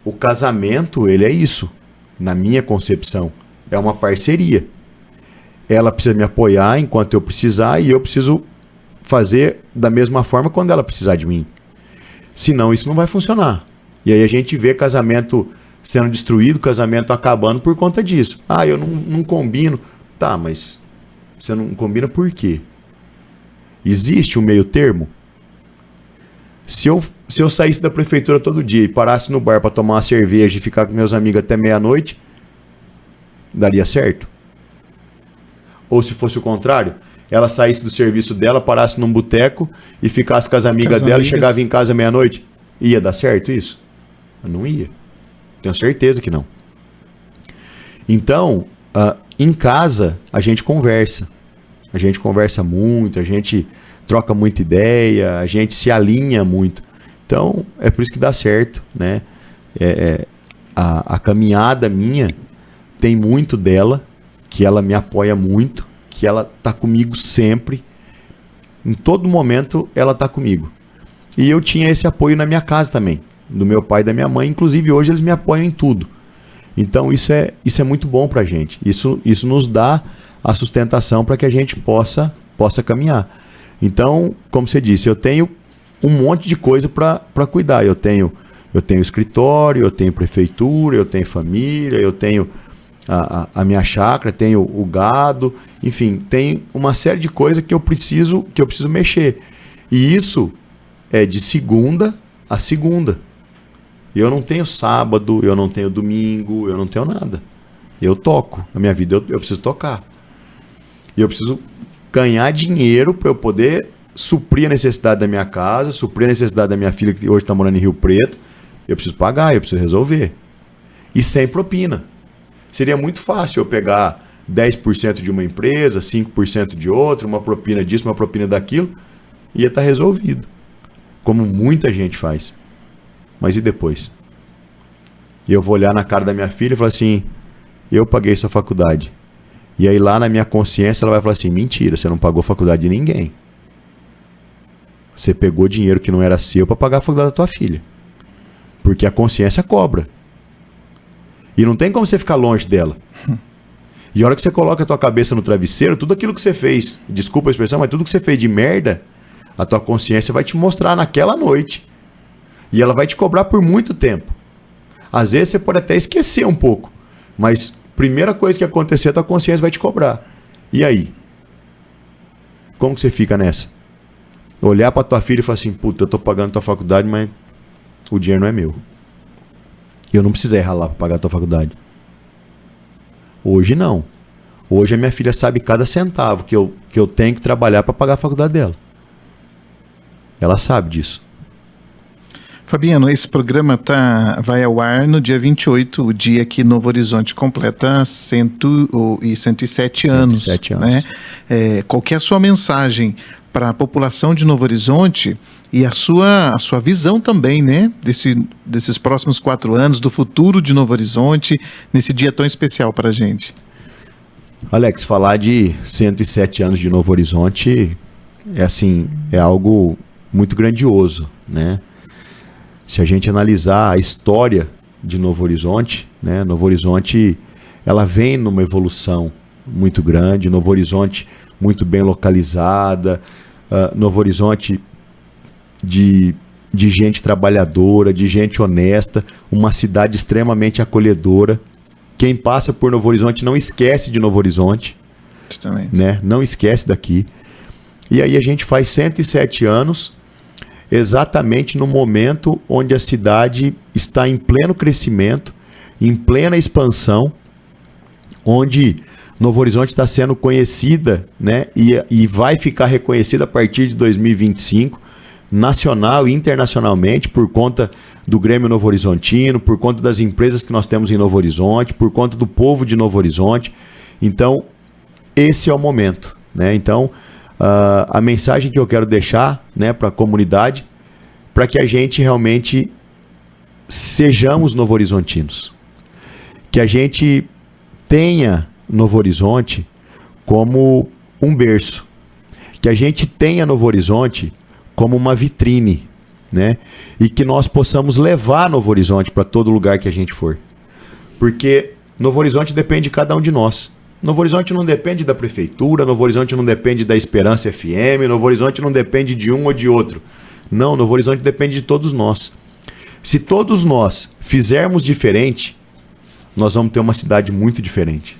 o casamento, ele é isso. Na minha concepção, é uma parceria. Ela precisa me apoiar enquanto eu precisar e eu preciso fazer da mesma forma quando ela precisar de mim. Senão isso não vai funcionar. E aí a gente vê casamento sendo destruído, casamento acabando por conta disso. Ah, eu não combino. Tá, mas você não combina por quê? Existe um meio termo? Se eu saísse da prefeitura todo dia e parasse no bar para tomar uma cerveja e ficar com meus amigos até meia-noite, daria certo? Ou se fosse o contrário, ela saísse do serviço dela, parasse num boteco e ficasse com as amigas dela e chegava em casa meia-noite, ia dar certo isso? Não ia. Tenho certeza que não. Então, em casa, a gente conversa. A gente conversa muito, a gente troca muita ideia, a gente se alinha muito. Então, é por isso que dá certo, né? A caminhada minha tem muito dela, que ela me apoia muito, que ela tá comigo sempre. Em todo momento, ela tá comigo. E eu tinha esse apoio na minha casa também, do meu pai e da minha mãe. Inclusive, hoje eles me apoiam em tudo. Então, isso é muito bom pra gente. Isso nos dá a sustentação para que a gente possa caminhar. Então, como você disse, eu tenho um monte de coisa para cuidar. Eu tenho escritório, eu tenho prefeitura, eu tenho família, eu tenho a minha chácara, tenho o gado, enfim, tem uma série de coisas que eu preciso mexer. E isso é de segunda a segunda. Eu não tenho sábado, eu não tenho domingo, eu não tenho nada. Eu toco. Na minha vida eu preciso tocar. E eu preciso ganhar dinheiro para eu poder suprir a necessidade da minha casa, suprir a necessidade da minha filha que hoje está morando em Rio Preto. Eu preciso pagar, eu preciso resolver. E sem propina. Seria muito fácil eu pegar 10% de uma empresa, 5% de outra, uma propina disso, uma propina daquilo, e ia estar resolvido. Como muita gente faz. Mas e depois? Eu vou olhar na cara da minha filha e falar assim, eu paguei sua faculdade. E aí lá na minha consciência ela vai falar assim, mentira, você não pagou a faculdade de ninguém. Você pegou dinheiro que não era seu para pagar a faculdade da tua filha. Porque a consciência cobra. E não tem como você ficar longe dela. E a hora que você coloca a tua cabeça no travesseiro, tudo aquilo que você fez, desculpa a expressão, mas tudo que você fez de merda, a tua consciência vai te mostrar naquela noite. E ela vai te cobrar por muito tempo. Às vezes você pode até esquecer um pouco. Mas primeira coisa que acontecer, a tua consciência vai te cobrar. E aí? Como que você fica nessa? Olhar pra tua filha e falar assim, puta, eu tô pagando tua faculdade, mas o dinheiro não é meu. Eu não precisei ralar pra pagar a tua faculdade. Hoje não. Hoje a minha filha sabe cada centavo que eu tenho que trabalhar para pagar a faculdade dela. Ela sabe disso. Fabiano, esse programa vai ao ar no dia 28, o dia que Novo Horizonte completa 107 anos. 107 anos. Né? Qual que é a sua mensagem para a população de Novo Horizonte e a sua visão também, né? Desses próximos 4 anos, do futuro de Novo Horizonte, nesse dia tão especial para a gente? Alex, falar de 107 anos de Novo Horizonte é algo muito grandioso, né? Se a gente analisar a história de Novo Horizonte, né? Novo Horizonte, ela vem numa evolução muito grande, Novo Horizonte muito bem localizada, Novo Horizonte de gente trabalhadora, de gente honesta, uma cidade extremamente acolhedora. Quem passa por Novo Horizonte não esquece de Novo Horizonte, né? Não esquece daqui. E aí a gente faz 107 anos, exatamente no momento onde a cidade está em pleno crescimento, em plena expansão, onde Novo Horizonte está sendo conhecida, né? E vai ficar reconhecida a partir de 2025, nacional e internacionalmente, por conta do Grêmio Novo Horizontino, por conta das empresas que nós temos em Novo Horizonte, por conta do povo de Novo Horizonte. Então, esse é o momento, né? Então, a mensagem que eu quero deixar, né, para a comunidade, para que a gente realmente sejamos Novo Horizontinos. Que a gente tenha Novo Horizonte como um berço. Que a gente tenha Novo Horizonte como uma vitrine né? E que nós possamos levar Novo Horizonte para todo lugar que a gente for. Porque Novo Horizonte depende de cada um de nós. Novo Horizonte não depende da prefeitura, Novo Horizonte não depende da Esperança FM, Novo Horizonte não depende de um ou de outro. Não, Novo Horizonte depende de todos nós. Se todos nós fizermos diferente, nós vamos ter uma cidade muito diferente.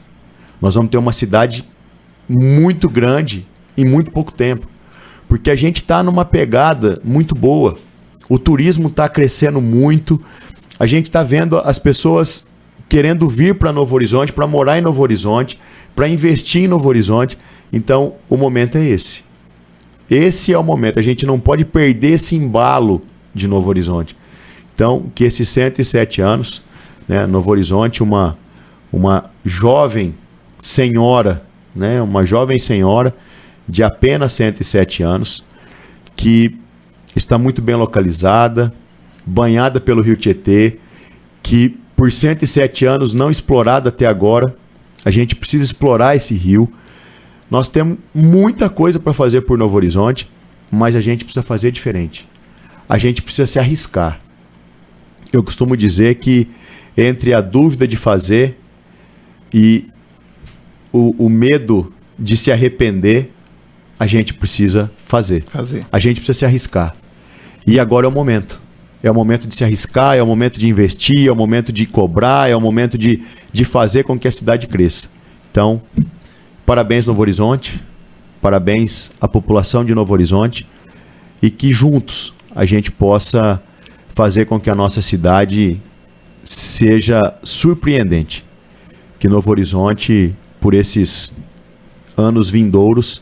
Nós vamos ter uma cidade muito grande em muito pouco tempo. Porque a gente está numa pegada muito boa. O turismo está crescendo muito. A gente está vendo as pessoas querendo vir para Novo Horizonte, para morar em Novo Horizonte, para investir em Novo Horizonte. Então, o momento é esse. Esse é o momento. A gente não pode perder esse embalo de Novo Horizonte. Então, que esses 107 anos, né, Novo Horizonte, uma jovem senhora, né, uma jovem senhora de apenas 107 anos, que está muito bem localizada, banhada pelo Rio Tietê, que por 107 anos não explorado até agora. A gente precisa explorar esse rio. Nós temos muita coisa para fazer por Novo Horizonte, mas a gente precisa fazer diferente. A gente precisa se arriscar. Eu costumo dizer que entre a dúvida de fazer e o medo de se arrepender, a gente precisa fazer. A gente precisa se arriscar. E agora é o momento. É o momento de se arriscar, é o momento de investir, é o momento de cobrar, é o momento de fazer com que a cidade cresça. Então, parabéns Novo Horizonte, parabéns à população de Novo Horizonte, e que juntos a gente possa fazer com que a nossa cidade seja surpreendente. Que Novo Horizonte, por esses anos vindouros,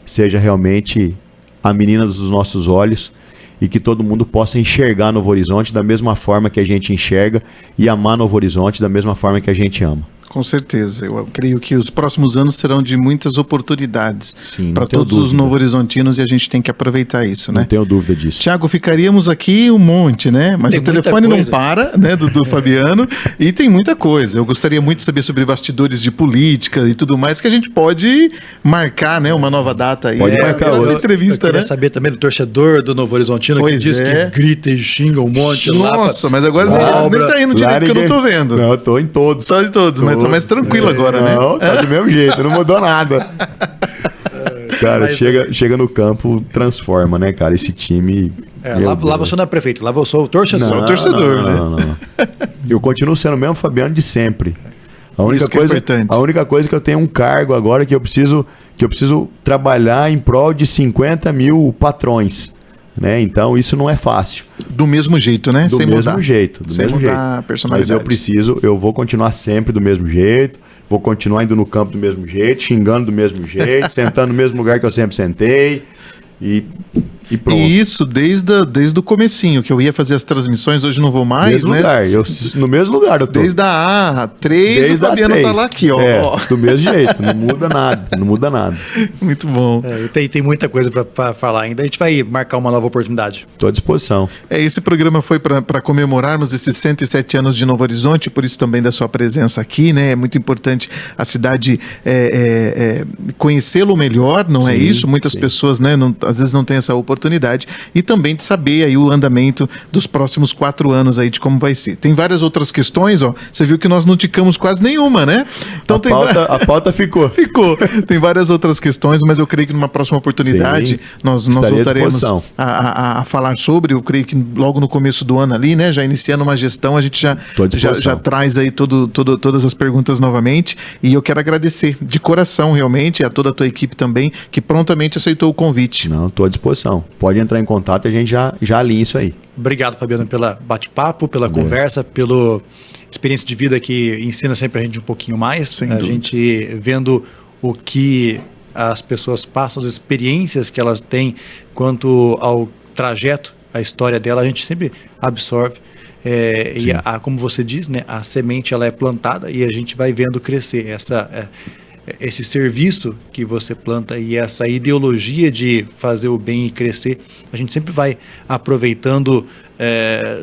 seja realmente a menina dos nossos olhos, e que todo mundo possa enxergar Novo Horizonte da mesma forma que a gente enxerga e amar Novo Horizonte da mesma forma que a gente ama. Com certeza, eu creio que os próximos anos serão de muitas oportunidades para todos os novo-horizontinos, e a gente tem que aproveitar isso, né? Não tenho dúvida disso. Tiago, ficaríamos aqui um monte, né? Mas o telefone não para, né, do Fabiano, e tem muita coisa. Eu gostaria muito de saber sobre bastidores de política e tudo mais, que a gente pode marcar, né, uma nova data aí. Pode marcar outra eu entrevista, queria né? saber também do torcedor do Novo Horizontino, que diz que grita e xinga um monte lá. Nossa, mas agora nem tá indo direito, que eu não tô vendo. Não, eu tô em todos. Tô em todos, mas tá mais tranquilo agora, né? Não, tá do mesmo jeito, não mudou nada. Cara, chega no campo, transforma, né, cara? Esse time... lá você não é prefeito, lá eu sou o torcedor. Sou o torcedor, né? Não. Eu continuo sendo o mesmo Fabiano de sempre. A única coisa que eu tenho um cargo agora que eu preciso trabalhar em prol de 50 mil patrões. Né? Então isso não é fácil. Do mesmo jeito, né? Sem mudar a personalidade. Mas eu vou continuar sempre do mesmo jeito, vou continuar indo no campo do mesmo jeito, xingando do mesmo jeito, sentando no mesmo lugar que eu sempre sentei. E pronto. E isso desde o comecinho, que eu ia fazer as transmissões, hoje não vou mais, no mesmo lugar eu tô. Desde a A3, o Fabiano tá lá aqui, ó. Do mesmo jeito, não muda nada. Muito bom. Tem muita coisa para falar ainda, a gente vai marcar uma nova oportunidade. Estou à disposição. Esse programa foi para comemorarmos esses 107 anos de Novo Horizonte, por isso também da sua presença aqui, né? É muito importante a cidade conhecê-lo melhor, não é isso? Muitas pessoas, né, às vezes não têm essa oportunidade, e também de saber aí o andamento dos próximos 4 anos aí, de como vai ser. Tem várias outras questões, ó. Você viu que nós não ticamos quase nenhuma, né? Então a pauta ficou. Tem várias outras questões, mas eu creio que numa próxima oportunidade nós voltaremos a falar sobre. Eu creio que logo no começo do ano ali, né, já iniciando uma gestão, a gente já traz aí todas as perguntas novamente, e eu quero agradecer de coração realmente a toda a tua equipe também, que prontamente aceitou o convite. Não, estou à disposição. Pode entrar em contato e a gente já alinha isso aí. Obrigado, Fabiano, pela bate-papo, pela conversa, pela experiência de vida que ensina sempre a gente um pouquinho mais. A gente vendo o que as pessoas passam, as experiências que elas têm quanto ao trajeto, a história dela, a gente sempre absorve. E como você diz, né, a semente ela é plantada e a gente vai vendo crescer esse serviço que você planta e essa ideologia de fazer o bem e crescer, a gente sempre vai aproveitando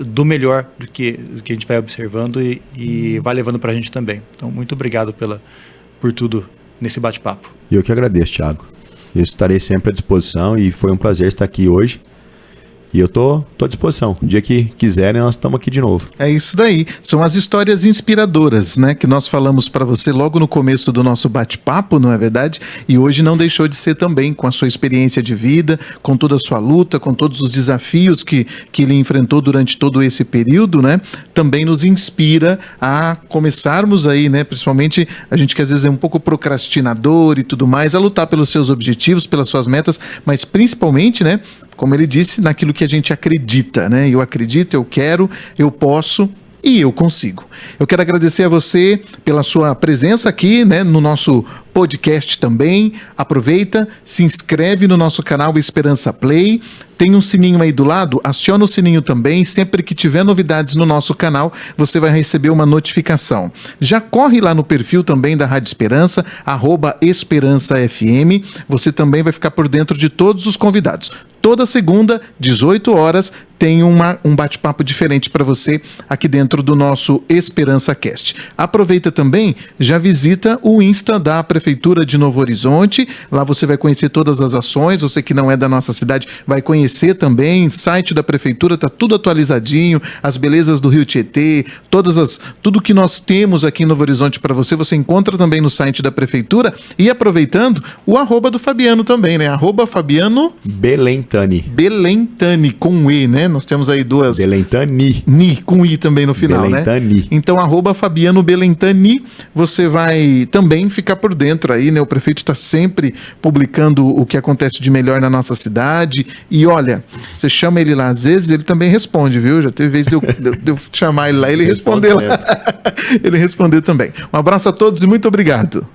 do melhor do que a gente vai observando e vai levando para a gente também. Então, muito obrigado por tudo nesse bate-papo. Eu que agradeço, Thiago. Eu estarei sempre à disposição e foi um prazer estar aqui hoje. E eu tô à disposição. O dia que quiserem, nós estamos aqui de novo. É isso daí. São as histórias inspiradoras, né? Que nós falamos para você logo no começo do nosso bate-papo, não é verdade? E hoje não deixou de ser também, com a sua experiência de vida, com toda a sua luta, com todos os desafios que ele enfrentou durante todo esse período, né? Também nos inspira a começarmos aí, né? Principalmente a gente que às vezes é um pouco procrastinador e tudo mais, a lutar pelos seus objetivos, pelas suas metas, mas principalmente, né? Como ele disse, naquilo que a gente acredita, né? Eu acredito, eu quero, eu posso e eu consigo. Eu quero agradecer a você pela sua presença aqui, né, no nosso podcast também. Aproveita, se inscreve no nosso canal Esperança Play. Tem um sininho aí do lado, aciona o sininho também. Sempre que tiver novidades no nosso canal, você vai receber uma notificação. Já corre lá no perfil também da Rádio Esperança, @EsperançaFM. Você também vai ficar por dentro de todos os convidados. Toda segunda, 18 horas, tem um bate-papo diferente para você aqui dentro do nosso Esperança Cast. Aproveita também, já visita o Insta da Prefeitura de Novo Horizonte. Lá você vai conhecer todas as ações. Você que não é da nossa cidade vai conhecer também. Site da Prefeitura, tá tudo atualizadinho. As belezas do Rio Tietê, tudo que nós temos aqui em Novo Horizonte para você, você encontra também no site da Prefeitura. E aproveitando, o @ do Fabiano também, né? @Fabiano Belentani. Belentani, com E, né? Nós temos aí duas... Belentani. Ni, com I também no final, Belentani. né? Então, @Fabiano Belentani, você vai também ficar por dentro aí, né? O prefeito está sempre publicando o que acontece de melhor na nossa cidade. E olha, você chama ele lá, às vezes ele também responde, viu? Já teve vez de eu chamar ele lá, ele respondeu. Ele respondeu também. Um abraço a todos e muito obrigado.